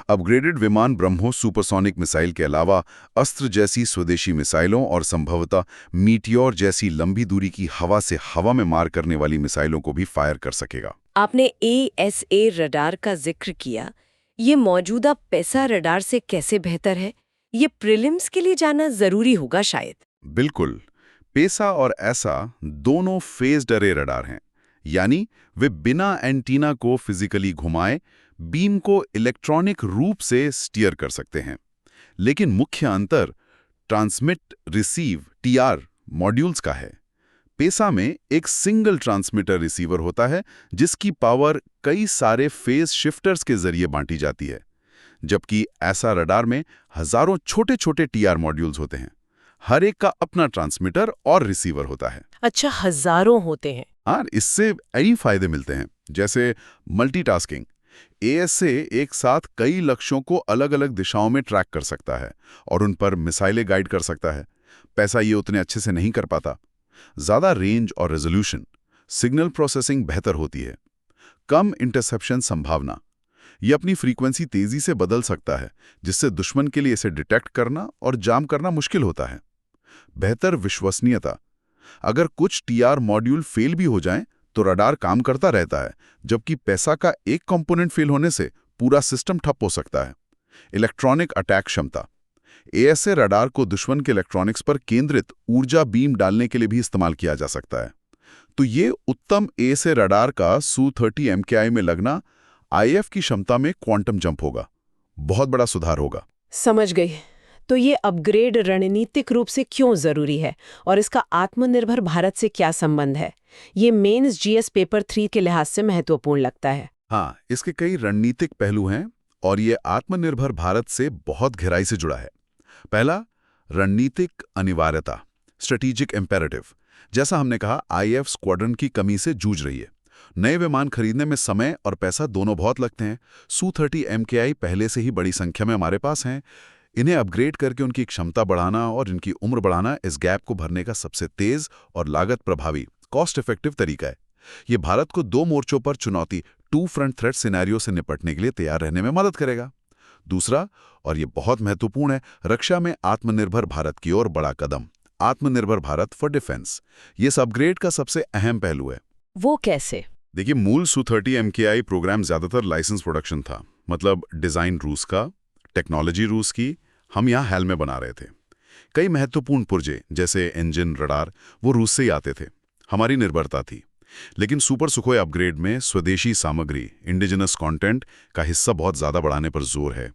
अपग्रेडेड विमान ब्रह्मोस सुपरसोनिक मिसाइल के अलावा अस्त्र जैसी स्वदेशी मिसाइलों और संभवतः मीटियोर जैसी लंबी दूरी की हवा से हवा में मार करने वाली मिसाइलों को भी फायर कर सकेगा। आपने ASA रडार का जिक्र किया। ये मौजूदा पेसा रडार से कैसे बेहतर है? ये प्रीलिम्स के लिए जाना जरूरी होगा शायद। बिल्कुल। पेसा और ऐसा दोनों फेज्ड अरे रडार हैं, यानी वे बिना एंटीना को फिजिकली घुमाए बीम को इलेक्ट्रॉनिक रूप से स्टीयर कर सकते हैं। लेकिन मुख्य अंतर ट्रांसमिट रिसीव TR मॉड्यूल्स का है। पेसा में एक सिंगल ट्रांसमीटर रिसीवर होता है जिसकी पावर कई सारे फेज शिफ्टर्स के जरिए बांटी जाती है, जबकि ऐसा रडार में हजारों छोटे छोटे TR मॉड्यूल्स होते हैं। हर एक का अपना ट्रांसमीटर और रिसीवर होता है। अच्छा, हजारों होते हैं। हाँ, इससे कई फायदे मिलते हैं, जैसे मल्टीटास्किंग। ASA एक साथ कई लक्ष्यों को अलग अलग दिशाओं में ट्रैक कर सकता है और उन पर मिसाइलें गाइड कर सकता है। पैसा ये उतने अच्छे से नहीं कर पाता। ज्यादा रेंज और रेजोल्यूशन, सिग्नल प्रोसेसिंग बेहतर होती है, कम इंटरसेप्शन संभावना। ये अपनी फ्रीक्वेंसी तेजी से बदल सकता है, जिससे दुश्मन के लिए इसे डिटेक्ट करना और जाम करना मुश्किल होता है। बेहतर विश्वसनीयता, अगर कुछ TR मॉड्यूल फेल भी हो जाएं तो रडार काम करता रहता है, जबकि पैसा का एक कंपोनेंट फेल होने से पूरा सिस्टम ठप हो सकता है। इलेक्ट्रॉनिक अटैक क्षमता, ASA रडार को दुश्मन के इलेक्ट्रॉनिक्स पर केंद्रित ऊर्जा बीम डालने के लिए भी इस्तेमाल किया जा सकता है। तो ये उत्तम ASA रडार का Su-30 MKI में लगना IF की क्षमता में क्वांटम जंप होगा, बहुत बड़ा सुधार होगा। समझ गई। तो ये अपग्रेड रणनीतिक रूप से क्यों जरूरी है और इसका आत्मनिर्भर भारत से क्या संबंध है? ये मेंस GS पेपर 3 के लिहाज से महत्वपूर्ण लगता है। हाँ, इसके कई रणनीतिक पहलू हैं और ये आत्मनिर्भर भारत से बहुत गहराई से जुड़ा है। पहला, रणनीतिक अनिवार्यता, स्ट्रेटेजिक इम्पेरेटिव। जैसा हमने कहा, IF स्क्वाड्रन की कमी से जूझ रही है। नए विमान खरीदने में समय और पैसा दोनों बहुत लगते हैं। Su-30 MKI पहले से ही बड़ी संख्या में हमारे पास हैं। इन्हें अपग्रेड करके उनकी क्षमता बढ़ाना और इनकी उम्र बढ़ाना इस गैप को भरने का सबसे तेज और लागत प्रभावी, कॉस्ट इफेक्टिव तरीका है। ये भारत को 2 मोर्चों पर चुनौती, 2 फ्रंट थ्रेट सिनेरियो से निपटने के लिए तैयार रहने में मदद करेगा। दूसरा, और ये बहुत महत्वपूर्ण है, रक्षा में आत्मनिर्भर भारत की ओर बड़ा कदम, आत्मनिर्भर भारत फॉर डिफेंस। ये इस अपग्रेड का सबसे अहम पहलू है। वो कैसे? देखिए, मूल Su-30 MKI प्रोग्राम ज्यादातर लाइसेंस प्रोडक्शन था, मतलब डिजाइन रूस का, टेक्नोलॉजी रूस की, हम यहाँ हैल में बना रहे थे। कई महत्वपूर्ण पुर्जे जैसे इंजन, रडार, वो रूस से ही आते थे, हमारी निर्भरता थी। लेकिन सुपर सुखोई अपग्रेड में स्वदेशी सामग्री, इंडिजिनस कंटेंट का हिस्सा बहुत ज्यादा बढ़ाने पर जोर है।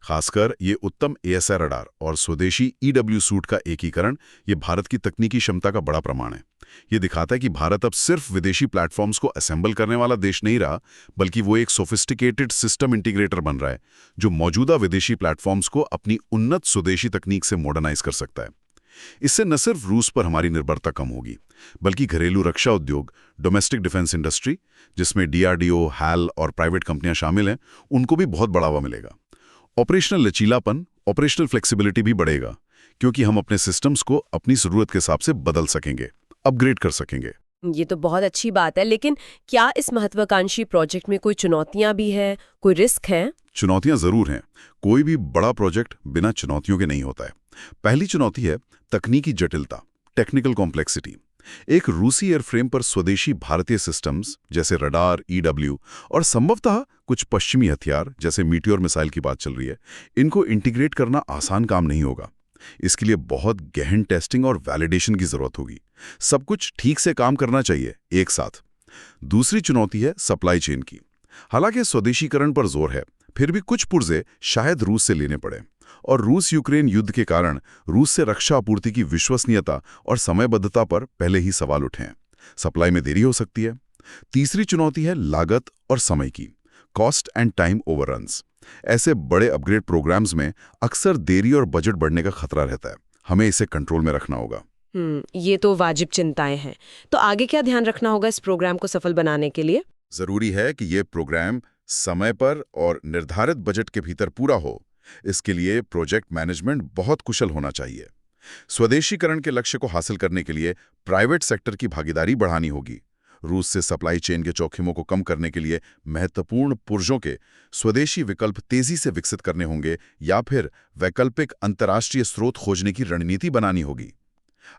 खासकर ये उत्तम ASA रडार और स्वदेशी EW सूट का एकीकरण, ये भारत की तकनीकी क्षमता का बड़ा प्रमाण है। ये दिखाता है कि भारत अब सिर्फ विदेशी प्लेटफॉर्म्स को असेंबल करने वाला देश नहीं रहा, बल्कि वो एक सोफिस्टिकेटेड सिस्टम इंटीग्रेटर बन रहा है, जो मौजूदा विदेशी प्लेटफॉर्म्स को अपनी उन्नत स्वदेशी तकनीक से मॉडर्नाइज कर सकता है। इससे न सिर्फ रूस पर हमारी निर्भरता कम होगी, बल्कि घरेलू रक्षा उद्योग, डोमेस्टिक डिफेंस इंडस्ट्री, जिसमें DRDO, HAL और प्राइवेट कंपनियां शामिल हैं, उनको भी बहुत बढ़ावा मिलेगा। ऑपरेशनल लचीलापन, ऑपरेशनल फ्लेक्सिबिलिटी भी बढ़ेगा, क्योंकि हम अपने सिस्टम्स को अपनी जरूरत के हिसाब से बदल सकेंगे, अपग्रेड कर सकेंगे। ये तो बहुत अच्छी बात है, लेकिन क्या इस महत्वाकांक्षी प्रोजेक्ट में कोई चुनौतियां भी हैं, कोई रिस्क हैं? चुनौतियां जरूर हैं। कोई भी बड़ा प्रोजेक्ट बिना चुनौतियों के नहीं होता है। पहली चुनौती है तकनीकी जटिलता, टेक्निकल कॉम्प्लेक्सिटी। एक रूसी एयरफ्रेम पर स्वदेशी भारतीय सिस्टम्स जैसे रडार, EW और संभवतः कुछ पश्चिमी हथियार जैसे मीटियोर मिसाइल की बात चल रही है, इनको इंटीग्रेट करना आसान काम नहीं होगा। इसके लिए बहुत गहन टेस्टिंग और वैलिडेशन की जरूरत होगी। सब कुछ ठीक से काम करना चाहिए एक साथ। दूसरी चुनौती है सप्लाई चेन की। हालांकि स्वदेशीकरण पर जोर है, फिर भी कुछ पुर्जे शायद रूस से लेने पड़े, और रूस यूक्रेन युद्ध के कारण रूस से रक्षा आपूर्ति की विश्वसनीयता और समयबद्धता पर पहले ही सवाल उठे हैं। सप्लाई में देरी हो सकती है। तीसरी चुनौती है लागत और समय की, कॉस्ट एंड टाइम ओवररन्स। ऐसे बड़े अपग्रेड प्रोग्राम्स में अक्सर देरी और बजट बढ़ने का खतरा रहता है। हमें इसे कंट्रोल में रखना होगा। ये तो वाजिब चिंताएं हैं। तो आगे क्या ध्यान रखना होगा इस प्रोग्राम को सफल बनाने के लिए? जरूरी है कि ये प्रोग्राम समय पर और निर्धारित बजट के भीतर पूरा हो, इसके लिए प्रोजेक्ट मैनेजमेंट बहुत कुशल होना चाहिए। स्वदेशीकरण के लक्ष्य को हासिल करने के लिए प्राइवेट सेक्टर की भागीदारी बढ़ानी होगी। रूस से सप्लाई चेन के जोखिमों को कम करने के लिए महत्वपूर्ण पुर्जों के स्वदेशी विकल्प तेजी से विकसित करने होंगे या फिर वैकल्पिक अंतर्राष्ट्रीय स्रोत खोजने की रणनीति बनानी होगी।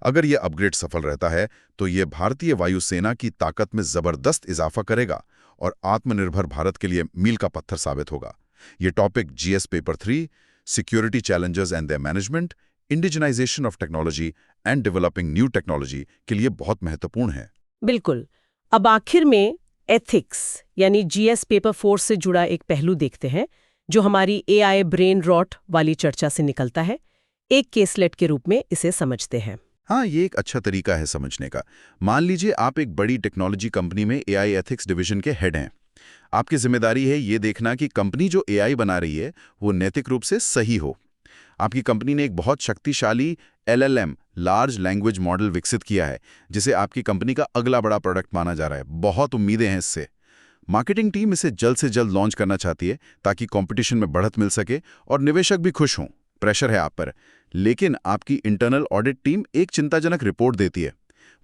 अगर यह अपग्रेड सफल रहता है तो यह भारतीय वायुसेना की ताकत में जबरदस्त इजाफा करेगा और आत्मनिर्भर भारत के लिए मील का पत्थर साबित होगा। ये topic GS paper 3, security challenges and there management, indigenisation of technology and developing new technology के लिए बहुत महत्वपूर्ण है। बिल्कुल। अब आखिर में एथिक्स यानी जीएस पेपर 4 से जुड़ा एक पहलू देखते हैं जो हमारी एआई ब्रेन रॉट वाली चर्चा से निकलता है। एक केसलेट के रूप में इसे समझते हैं। हाँ, ये एक अच्छा तरीका है समझने का। मान लीजिए आप एक बड़ी टेक्नोलॉजी कंपनी में एआई एथिक्स डिवीजन के हेड हैं। आपकी जिम्मेदारी है ये देखना कि कंपनी जो एआई बना रही है वो नैतिक रूप से सही हो। आपकी कंपनी ने एक बहुत शक्तिशाली LLM लार्ज लैंग्वेज मॉडल विकसित किया है जिसे आपकी कंपनी का अगला बड़ा प्रोडक्ट माना जा रहा है। बहुत उम्मीदें हैं इससे। मार्केटिंग टीम इसे जल्द से जल्द लॉन्च करना चाहती है ताकि कंपटीशन में बढ़त मिल सके और निवेशक भी खुश हों। प्रेशर है आप पर। लेकिन आपकी इंटरनल ऑडिट टीम एक चिंताजनक रिपोर्ट देती है।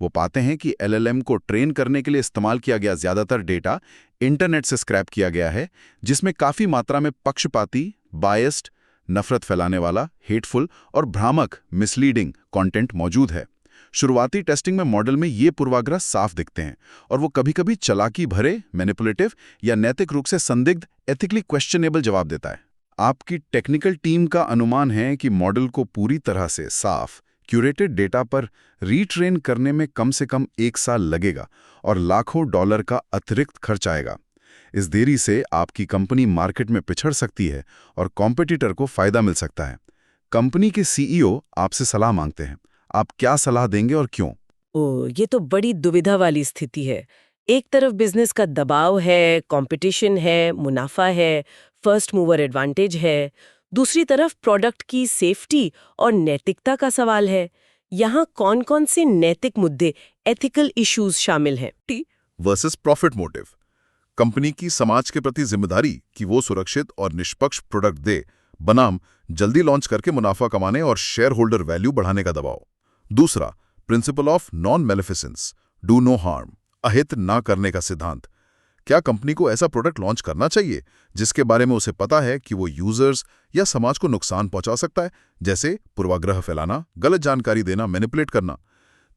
वो पाते हैं कि LLM को ट्रेन करने के लिए इस्तेमाल किया गया ज्यादातर डेटा इंटरनेट से स्क्रैप किया गया है, जिसमें काफी मात्रा में पक्षपाती, बायस्ड, नफरत फैलाने वाला, हेटफुल और भ्रामक मिसलीडिंग कंटेंट मौजूद है। शुरुआती टेस्टिंग में मॉडल में ये पूर्वाग्रह साफ दिखते हैं और वो कभी-कभी चालाकी भरे, मैनिपुलेटिव या नैतिक रूप से संदिग्ध, एथिकली क्वेश्चनेबल जवाब देता है। आपकी टेक्निकल टीम का अनुमान है कि मॉडल को पूरी तरह से साफ, क्यूरेटेड डेटा पर रीट्रेन करने में कम से कम 1 साल लगेगा और लाखों डॉलर का अतिरिक्त खर्च आएगा। इस देरी से आपकी कंपनी मार्केट में पिछड़ सकती है और कॉम्पिटिटर को फायदा मिल सकता है। कंपनी के CEO आपसे सलाह मांगते हैं। आप क्या सलाह देंगे और क्यों? ये तो बड़ी दुविधा वाली स्थिति है। एक तरफ बिजनेस का दबाव है, कंपटीशन है, मुनाफा है, फर्स्ट मूवर एडवांटेज है। दूसरी तरफ प्रोडक्ट की सेफ्टी और नैतिकता का सवाल है। यहाँ कौन-कौन से नैतिक मुद्दे, एथिकल इश्यूज शामिल हैं? Versus profit motive. कंपनी की समाज के प्रति जिम्मेदारी कि वो सुरक्षित और निष्पक्ष प्रोडक्ट दे, बनाम जल्दी लॉन्च करके मुनाफा कमाने और शेयर होल्डर वैल्यू बढ़ाने का दबाव। दूसरा, principle of non maleficence, do no harm, अहित ना करने का सिद्धांत। क्या कंपनी को ऐसा प्रोडक्ट लॉन्च करना चाहिए जिसके बारे में उसे पता है कि वो यूजर्स या समाज को नुकसान पहुंचा सकता है, जैसे पूर्वाग्रह फैलाना, गलत जानकारी देना, मैनिपुलेट करना?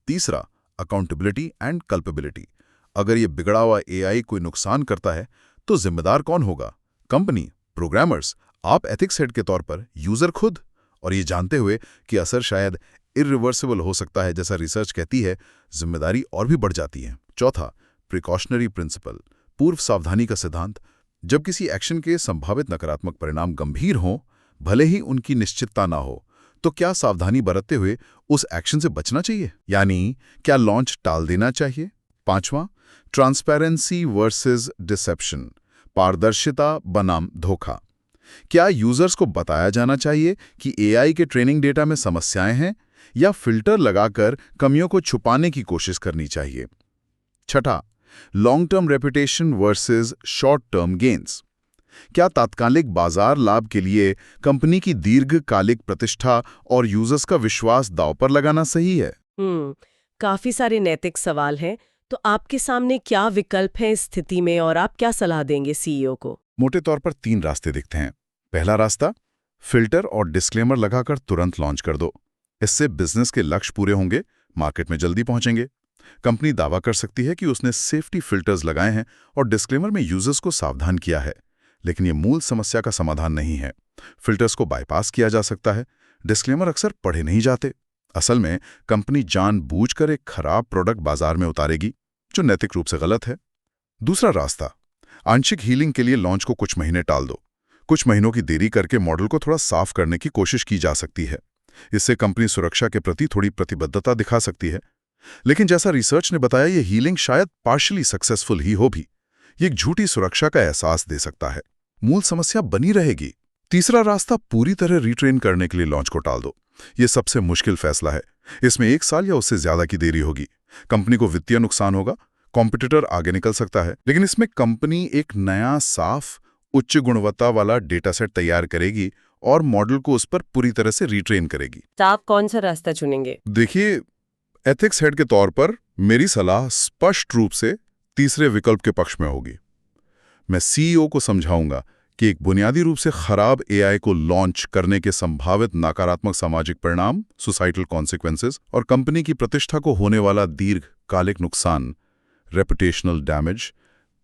तीसरा, अकाउंटेबिलिटी एंड कल्पेबिलिटी। अगर ये बिगड़ा हुआ AI कोई नुकसान करता है तो जिम्मेदार कौन होगा? कंपनी, प्रोग्रामर्स, आप एथिक्स हेड के तौर पर, यूजर खुद? और ये जानते हुए कि असर शायद इरिवर्सिबल हो सकता है जैसा रिसर्च कहती है, जिम्मेदारी और भी बढ़ जाती है। चौथा, प्रिकॉशनरी प्रिंसिपल, पूर्व सावधानी का सिद्धांत। जब किसी एक्शन के संभावित नकारात्मक परिणाम गंभीर हों, भले ही उनकी निश्चितता ना हो, तो क्या सावधानी बरतते हुए उस एक्शन से बचना चाहिए? यानी क्या लॉन्च टाल देना चाहिए? पांचवां, ट्रांसपेरेंसी वर्सेस डिसेप्शन, पारदर्शिता बनाम धोखा। क्या यूजर्स को बताया जाना चाहिए कि AI के ट्रेनिंग डेटा में समस्याएं हैं, या फिल्टर लगाकर कमियों को छुपाने की कोशिश करनी चाहिए? छठा, long term reputation versus short term gains. क्या तात्कालिक बाजार लाभ के लिए कंपनी की दीर्घकालिक प्रतिष्ठा और यूजर्स का विश्वास दांव पर लगाना सही है? काफी सारे नैतिक सवाल हैं। तो आपके सामने क्या विकल्प हैं इस स्थिति में और आप क्या सलाह देंगे CEO को? मोटे तौर पर 3 रास्ते दिखते हैं। पहला रास्ता, फिल्टर और डिस्क्लेमर लगाकर तुरंत लॉन्च कर दो। इससे बिजनेस के लक्ष्य पूरे होंगे, मार्केट में जल्दी पहुंचेंगे। कंपनी दावा कर सकती है कि उसने सेफ्टी फिल्टर्स लगाए हैं और डिस्क्लेमर में यूजर्स को सावधान किया है, लेकिन ये मूल समस्या का समाधान नहीं है। फिल्टर्स को बाईपास किया जा सकता है, डिस्क्लेमर अक्सर पढ़े नहीं जाते। असल में कंपनी जानबूझकर एक खराब प्रोडक्ट बाजार में उतारेगी, जो नैतिक रूप से गलत है। दूसरा रास्ता, आंशिक हीलिंग के लिए लॉन्च को कुछ महीने टाल दो। कुछ महीनों की देरी करके मॉडल को थोड़ा साफ करने की कोशिश की जा सकती है। इससे कंपनी सुरक्षा के प्रति थोड़ी प्रतिबद्धता दिखा सकती है। लेकिन जैसा रिसर्च ने बताया, ये हीलिंग शायद पार्शियली सक्सेसफुल ही हो भी। ये एक झूठी सुरक्षा का एहसास दे सकता है। मूल समस्या बनी रहेगी। तीसरा रास्ता, पूरी तरह रीट्रेन करने के लिए लॉन्च को टाल दो। ये सबसे मुश्किल फैसला है। इसमें 1 साल या उससे ज्यादा की देरी होगी। कंपनी को वित्तीय नुकसान होगा, कॉम्पिटिटर आगे निकल सकता है। लेकिन इसमें कंपनी एक नया साफ उच्च गुणवत्ता वाला डेटा सेट तैयार करेगी और मॉडल को उस पर पूरी तरह से रिट्रेन करेगी। तो आप कौन सा रास्ता चुनेंगे? देखिए, एथिक्स हेड के तौर पर मेरी सलाह स्पष्ट रूप से तीसरे विकल्प के पक्ष में होगी। मैं सीईओ को समझाऊंगा कि एक बुनियादी रूप से खराब एआई को लॉन्च करने के संभावित नकारात्मक सामाजिक परिणाम, सोसाइटल कॉन्सिक्वेंसेस और कंपनी की प्रतिष्ठा को होने वाला दीर्घकालिक नुकसान, रेपुटेशनल डैमेज,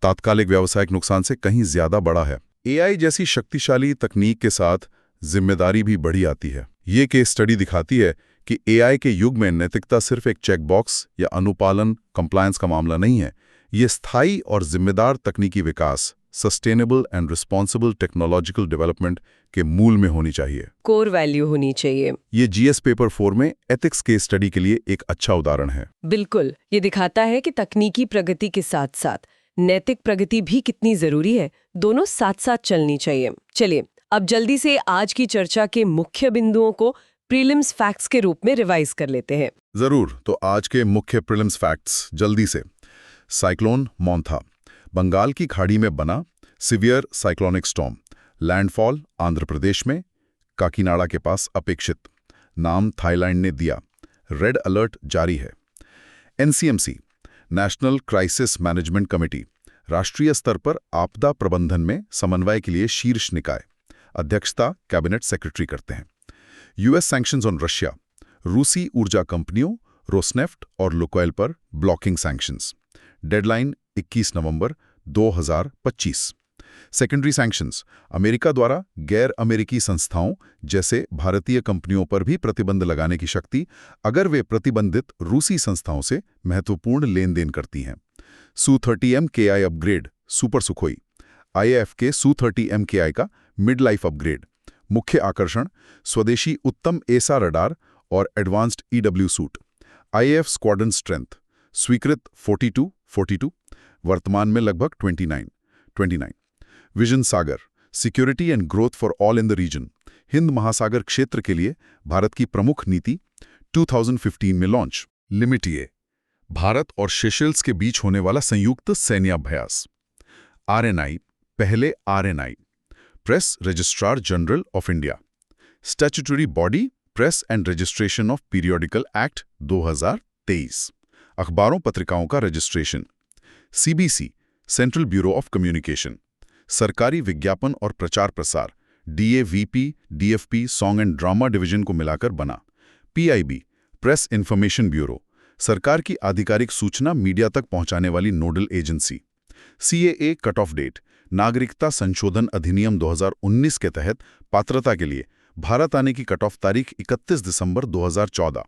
तात्कालिक व्यावसायिक नुकसान से कहीं ज्यादा बड़ा है। एआई जैसी शक्तिशाली तकनीक के साथ जिम्मेदारी भी बढ़ी आती है। ये केस स्टडी दिखाती है कि एआई के युग में नैतिकता सिर्फ एक चेकबॉक्स या अनुपालन कंप्लायंस का मामला नहीं है। ये स्थायी और जिम्मेदार तकनीकी विकास, sustainable and responsible technological development के मूल में होनी चाहिए। कोर वैल्यू होनी चाहिए। ये जीएस पेपर 4 में एथिक्स केस स्टडी के लिए एक अच्छा उदाहरण है। बिल्कुल, ये दिखाता है कि तकनीकी प्रगति के साथ साथ नैतिक प्रगति भी कितनी जरूरी है। दोनों साथ साथ चलनी चाहिए। चलिए अब जल्दी से आज की चर्चा के मुख्य बिंदुओं को प्रीलिम्स फैक्ट्स के रूप में रिवाइज कर लेते हैं। जरूर। तो आज के मुख्य प्रीलिम्स फैक्ट्स जल्दी से। साइक्लोन मोंथा बंगाल की खाड़ी में बना severe cyclonic storm, landfall Andhra Pradesh में, काकीनाडा के पास अपेक्षित। नाम थाईलैंड ने दिया। रेड अलर्ट जारी है। NCMC national crisis management committee राष्ट्रीय स्तर पर आपदा प्रबंधन में समन्वय के लिए शीर्ष निकाय, अध्यक्षता कैबिनेट सेक्रेटरी करते हैं। यूएस सैंक्शंस ऑन रशिया, रूसी ऊर्जा कंपनियों रोसनेफ्ट और लुकोइल पर ब्लॉकिंग सैंक्शंस। डेडलाइन 21 नवंबर 2025। सेकेंडरी सैंक्शंस, अमेरिका द्वारा गैर अमेरिकी संस्थाओं जैसे भारतीय कंपनियों पर भी प्रतिबंध लगाने की शक्ति, अगर वे प्रतिबंधित रूसी संस्थाओं से महत्वपूर्ण लेन देन करती हैं। Su-30M KI upgrade super Sukhoi, IAF के Su-30 MKI का मिड लाइफ अपग्रेड। मुख्य आकर्षण स्वदेशी उत्तम एसा रडार और advanced EW suite. IAF squadron strength स्वीकृत 42, वर्तमान में लगभग 29। Vision Sagar security and growth for all in the region, Hind Mahasagar क्षेत्र के लिए भारत की प्रमुख नीति, 2015 में लॉन्च। लिमिटिए भारत और सेशेल्स के बीच होने वाला संयुक्त सैन्याभ्यास। RNI पहले RNI press registrar general of India. Statutory body press and registration of periodical act 2023। अखबारों पत्रिकाओं का registration. CBC central bureau of communication. सरकारी विज्ञापन और प्रचार प्रसार DAVP DFP song and drama division को मिलाकर बना। PIB प्रेस इंफॉर्मेशन ब्यूरो, सरकार की आधिकारिक सूचना मीडिया तक पहुंचाने वाली nodal agency. CAA cut off date नागरिकता संशोधन अधिनियम 2019 के तहत पात्रता के लिए भारत आने की कट ऑफ तारीख 31 दिसंबर 2014।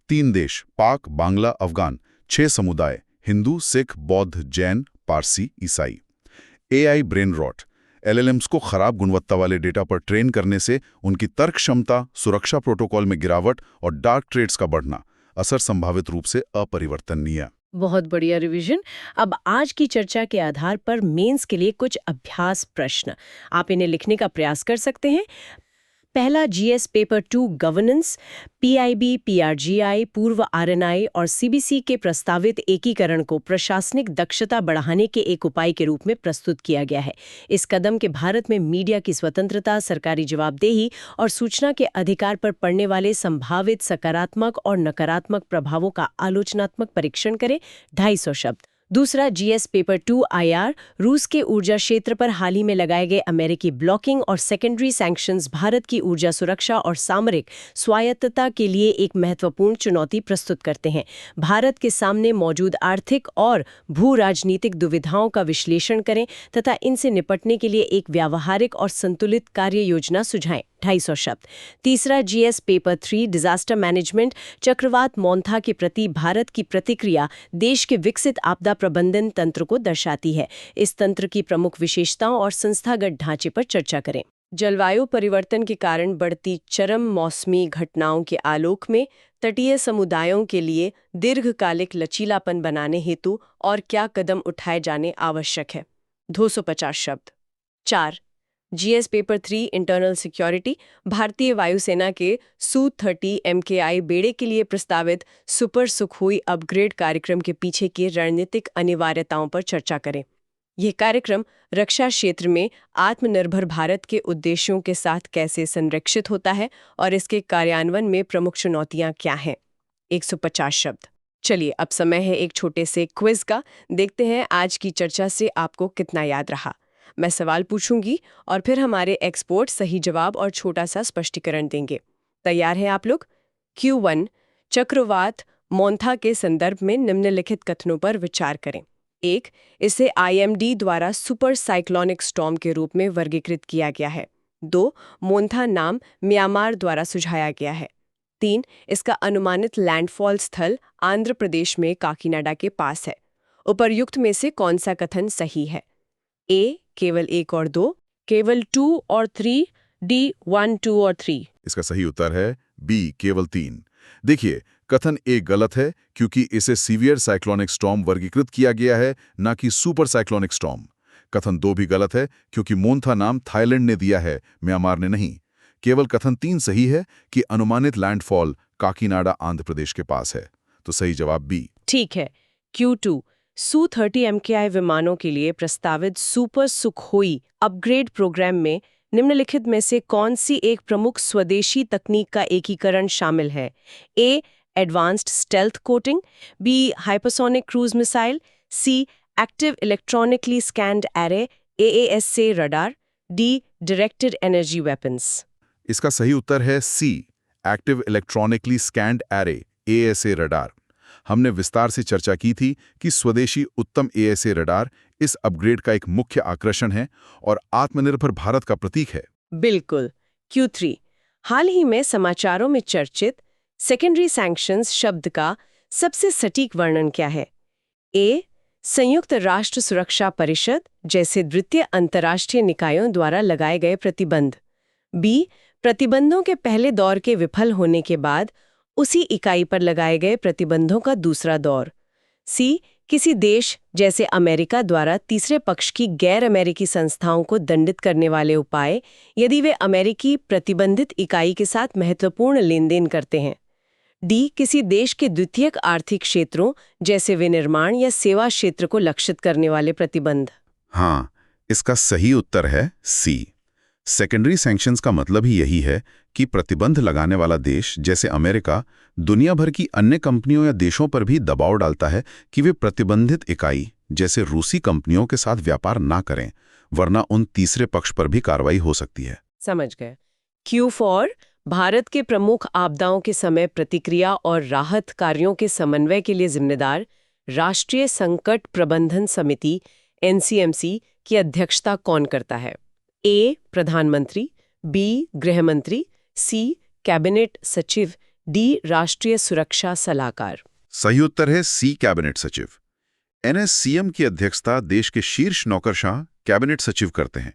3 देश पाक, बांग्ला, अफगान। 6 समुदाय हिंदू, सिख, बौद्ध, जैन, पारसी, ईसाई। AI ब्रेन रॉट LLMs को खराब गुणवत्ता वाले डेटा पर ट्रेन करने से उनकी तर्क क्षमता, सुरक्षा प्रोटोकॉल में गिरावट और डार्क ट्रेड्स का बढ़ना, असर संभावित रूप से अपरिवर्तनीय। बहुत बढ़िया रिवीजन। अब आज की चर्चा के आधार पर मेंस के लिए कुछ अभ्यास प्रश्न आप इन्हें लिखने का प्रयास कर सकते हैं। पहला GS paper 2 governance, PIB, PRGI, पूर्व RNI और CBC के प्रस्तावित एकीकरण को प्रशासनिक दक्षता बढ़ाने के एक उपाय के रूप में प्रस्तुत किया गया है। इस कदम के भारत में मीडिया की स्वतंत्रता, सरकारी जवाबदेही और सूचना के अधिकार पर पड़ने वाले संभावित सकारात्मक और नकारात्मक प्रभावों का आलोचनात्मक परीक्षण करें। 250 शब्द। दूसरा GS पेपर 2 IR, रूस के ऊर्जा क्षेत्र पर हाल ही में लगाए गए अमेरिकी ब्लॉकिंग और सेकेंडरी सैंक्शंस भारत की ऊर्जा सुरक्षा और सामरिक स्वायत्तता के लिए एक महत्वपूर्ण चुनौती प्रस्तुत करते हैं। भारत के सामने मौजूद आर्थिक और भू राजनीतिक दुविधाओं का विश्लेषण करें तथा इनसे निपटने के लिए एक व्यावहारिक और संतुलित कार्य योजना सुझाएं। 250 शब्द। तीसरा GS पेपर 3 डिजास्टर मैनेजमेंट, चक्रवात मोंथा के प्रति भारत की प्रतिक्रिया देश के विकसित आपदा प्रबंधन तंत्र को दर्शाती है। इस तंत्र की प्रमुख विशेषताओं और संस्थागत ढांचे पर चर्चा करें। जलवायु परिवर्तन के कारण बढ़ती चरम मौसमी घटनाओं के आलोक में तटीय समुदायों के लिए दीर्घकालिक लचीलापन बनाने हेतु और क्या कदम उठाए जाने आवश्यक है। 250 शब्द। 4 जीएस पेपर 3 इंटरनल सिक्योरिटी भारतीय वायुसेना के Su-30 MKI बेड़े के लिए प्रस्तावित सुपर सुखोई अपग्रेड कार्यक्रम के पीछे की रणनीतिक अनिवार्यताओं पर चर्चा करें। यह कार्यक्रम रक्षा क्षेत्र में आत्मनिर्भर भारत के उद्देश्यों के साथ कैसे संरक्षित होता है और इसके कार्यान्वयन में प्रमुख चुनौतियां क्या हैं। 150 शब्द। चलिए अब समय है एक छोटे से क्विज का। देखते हैं आज की चर्चा से आपको कितना याद रहा। मैं सवाल पूछूंगी और फिर हमारे एक्सपर्ट सही जवाब और छोटा सा स्पष्टीकरण देंगे। तैयार हैं आप लोग? Q1 चक्रवात मोन्था के संदर्भ में निम्नलिखित कथनों पर विचार करें। 1. इसे IMD द्वारा सुपर साइक्लोनिक स्टॉर्म के रूप में वर्गीकृत किया गया है। 2. मोन्था नाम म्यांमार द्वारा सुझाया गया है। 3. इसका अनुमानित लैंडफॉल स्थल आंध्र प्रदेश में काकीनाडा के पास है। उपर्युक्त में से कौन सा कथन सही है? A केवल 1 और 2, केवल 2 और 3, D 1, 2 और 3। इसका सही उत्तर है B केवल 3। देखिए, कथन A गलत है क्योंकि इसे सीवियर साइक्लोनिक स्टॉर्म वर्गीकृत किया गया है, ना कि सुपर साइक्लोनिक स्टॉर्म। कथन 2 भी गलत है क्योंकि मोन्था नाम थाईलैंड ने दिया है, म्यांमार ने नहीं। केवल कथन 3 सही है कि अनुमानित लैंडफॉल काकीनाडा आंध्र प्रदेश के पास है। तो सही जवाब B। ठीक है। Q2 Su-30 MKI विमानों के लिए प्रस्तावित सुपर सुखोई अपग्रेड प्रोग्राम में निम्नलिखित में से कौन सी एक प्रमुख स्वदेशी तकनीक का एकीकरण शामिल है? A. Advanced stealth coating, B. Hypersonic cruise missile, C. Active electronically scanned array AASA radar, D. Directed energy weapons. इसका सही उत्तर है C active electronically scanned array AASA radar. हमने विस्तार से चर्चा की थी कि स्वदेशी उत्तम AASA रडार इस अपग्रेड का एक मुख्य आकर्षण है और आत्मनिर्भर भारत का प्रतीक है। बिल्कुल। Q3 हाल ही में समाचारों में चर्चित सेकेंडरी सैंक्शंस शब्द का सबसे सटीक वर्णन क्या है? A. संयुक्त राष्ट्र सुरक्षा परिषद जैसे द्वितीय अंतर्राष्ट्रीय निकायों द्वारा लगाए गए प्रतिबंध। B. प्रतिबंधों के पहले दौर के विफल होने के बाद उसी इकाई पर लगाए गए प्रतिबंधों का दूसरा दौर। C. किसी देश जैसे अमेरिका द्वारा तीसरे पक्ष की गैर अमेरिकी संस्थाओं को दंडित करने वाले उपाय यदि वे अमेरिकी प्रतिबंधित इकाई के साथ महत्वपूर्ण लेनदेन करते हैं। D. किसी देश के द्वितीयक आर्थिक क्षेत्रों जैसे विनिर्माण या सेवा क्षेत्र को लक्षित करने वाले प्रतिबंध। हाँ, इसका सही उत्तर है C। सेकेंडरी सैंक्शंस का मतलब ही यही है कि प्रतिबंध लगाने वाला देश जैसे अमेरिका दुनिया भर की अन्य कंपनियों या देशों पर भी दबाव डालता है कि वे प्रतिबंधित इकाई जैसे रूसी कंपनियों के साथ व्यापार ना करें, वरना उन तीसरे पक्ष पर भी कार्रवाई हो सकती है। समझ गए। Q4 भारत के प्रमुख आपदाओं के समय प्रतिक्रिया और राहत कार्यों के समन्वय के लिए जिम्मेदार राष्ट्रीय संकट प्रबंधन समिति NCMC की अध्यक्षता कौन करता है? A. प्रधानमंत्री, B. गृह मंत्री, C. कैबिनेट सचिव, D. राष्ट्रीय सुरक्षा सलाहकार। सही उत्तर है C कैबिनेट सचिव। NSCM की अध्यक्षता देश के शीर्ष नौकरशाह कैबिनेट सचिव करते हैं।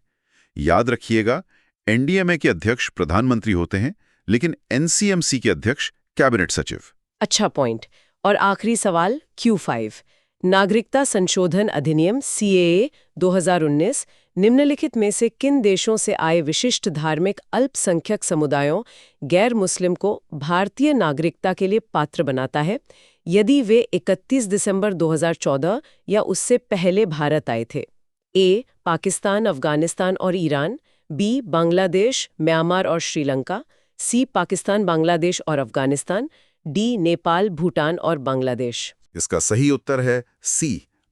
याद रखिएगा, NDMA के अध्यक्ष प्रधानमंत्री होते हैं, लेकिन NCMC के अध्यक्ष कैबिनेट सचिव। अच्छा पॉइंट। और आखिरी सवाल Q5 नागरिकता संशोधन अधिनियम CAA 2019 निम्नलिखित में से किन देशों से आए विशिष्ट धार्मिक अल्पसंख्यक समुदायों गैर मुस्लिम को भारतीय नागरिकता के लिए पात्र बनाता है यदि वे 31 दिसंबर 2014 या उससे पहले भारत आए थे? A. पाकिस्तान, अफगानिस्तान और ईरान, B. बांग्लादेश, म्यांमार और श्रीलंका, C. पाकिस्तान, बांग्लादेश और अफगानिस्तान, D. नेपाल, भूटान और बांग्लादेश। इसका सही उत्तर है C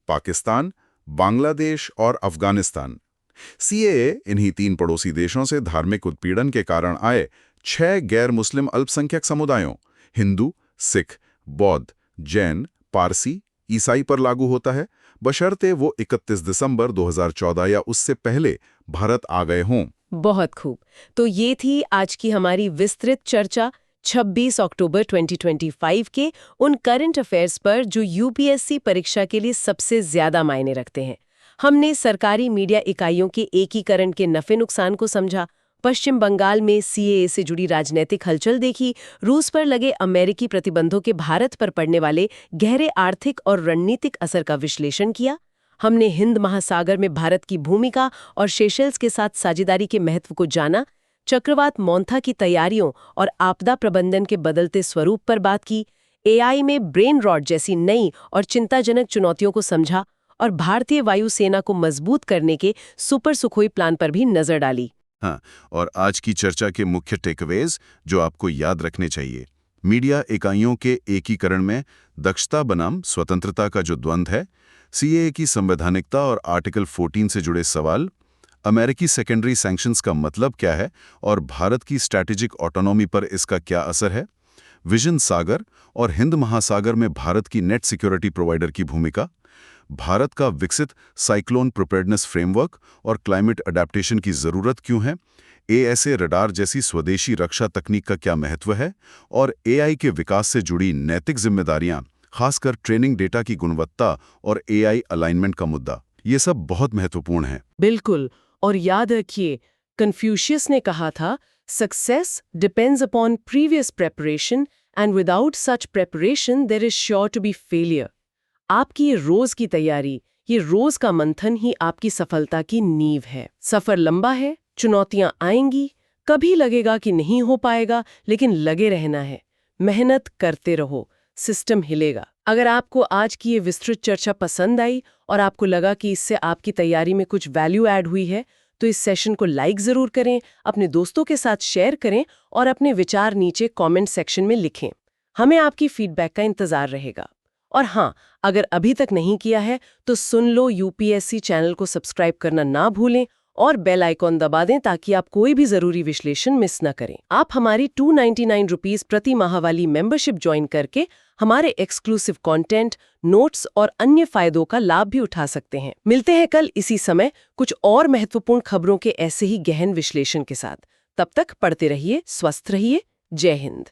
पाकिस्तान, बांग्लादेश और अफगानिस्तान। CAA इन्हीं 3 पड़ोसी देशों से धार्मिक उत्पीड़न के कारण आए 6 गैर मुस्लिम अल्पसंख्यक समुदायों हिंदू, सिख, बौद्ध, जैन, पारसी, ईसाई पर लागू होता है, बशर्ते वो 31 दिसंबर 2014 या उससे पहले भारत आ गए हों। बहुत खूब। तो ये थी आज की हमारी विस्तृत चर्चा 26 अक्टूबर 2025 के उन करंट अफेयर्स पर जो UPSC परीक्षा के लिए सबसे ज्यादा मायने रखते हैं। हमने सरकारी मीडिया इकाइयों के एकीकरण के नफे नुकसान को समझा, पश्चिम बंगाल में CAA से जुड़ी राजनीतिक हलचल देखी, रूस पर लगे अमेरिकी प्रतिबंधों के भारत पर पड़ने वाले गहरे आर्थिक और रणनीतिक असर का विश्लेषण किया। हमने हिंद महासागर में भारत की भूमिका और सेशेल्स के साथ साझेदारी के महत्व को जाना, चक्रवात मोन्था की तैयारियों और आपदा प्रबंधन के बदलते स्वरूप पर बात की, एआई में ब्रेन रॉट जैसी नई और चिंताजनक चुनौतियों को समझा और भारतीय वायुसेना को मजबूत करने के सुपर सुखोई प्लान पर भी नजर डाली। हाँ, और आज की चर्चा के मुख्य टेकअवेज जो आपको याद रखने चाहिए। मीडिया इकाइयों के एकीकरण में दक्षता बनाम स्वतंत्रता का जो द्वंद्व है, सीएए की संवैधानिकता और आर्टिकल 14 से जुड़े सवाल, अमेरिकी सेकेंडरी सैंक्शंस का मतलब क्या है और भारत की स्ट्रैटेजिक ऑटोनॉमी पर इसका क्या असर है, विजन सागर और हिंद महासागर में भारत की नेट सिक्योरिटी प्रोवाइडर की भूमिका, भारत का विकसित साइक्लोन प्रिपेयर्डनेस फ्रेमवर्क और क्लाइमेट अडेप्टेशन की जरूरत क्यों है, एएसए रडार जैसी स्वदेशी रक्षा तकनीक का क्या महत्व है, और एआई के विकास से जुड़ी नैतिक जिम्मेदारियां, खासकर ट्रेनिंग डेटा की गुणवत्ता और एआई अलाइनमेंट का मुद्दा। ये सब बहुत महत्वपूर्ण है। बिल्कुल, और याद रखिए, कन्फ्यूशियस ने कहा था, success depends upon previous preparation and without such preparation there is sure to be failure. आपकी ये रोज की तैयारी, ये रोज का मंथन ही आपकी सफलता की नींव है। सफर लंबा है, चुनौतियां आएंगी, कभी लगेगा कि नहीं हो पाएगा, लेकिन लगे रहना है, मेहनत करते रहो, सिस्टम हिलेगा। अगर आपको आज की ये विस्तृत चर्चा पसंद आई और आपको लगा कि इससे आपकी तैयारी में कुछ वैल्यू ऐड हुई है, तो इस सेशन को लाइक जरूर करें, अपने दोस्तों के साथ शेयर करें और अपने विचार नीचे कमेंट सेक्शन में लिखें। हमें आपकी फीडबैक का इंतजार रहेगा। और हाँ, अगर अभी तक नहीं किया है तो सुन लो यूपीएससी चैनल को सब्सक्राइब करना ना भूलें और बेल आइकॉन दबा दें ताकि आप कोई भी जरूरी विश्लेषण मिस न करें। आप हमारी 299 रुपीस प्रति माह वाली मेंबरशिप ज्वाइन करके हमारे एक्सक्लूसिव कंटेंट, नोट्स और अन्य फायदों का लाभ भी उठा सकते हैं। मिलते हैं कल इसी समय कुछ और महत्वपूर्ण खबरों के ऐसे ही गहन विश्लेषण के साथ। तब तक पढ़ते रहिए, स्वस्थ रहिए। जय हिंद।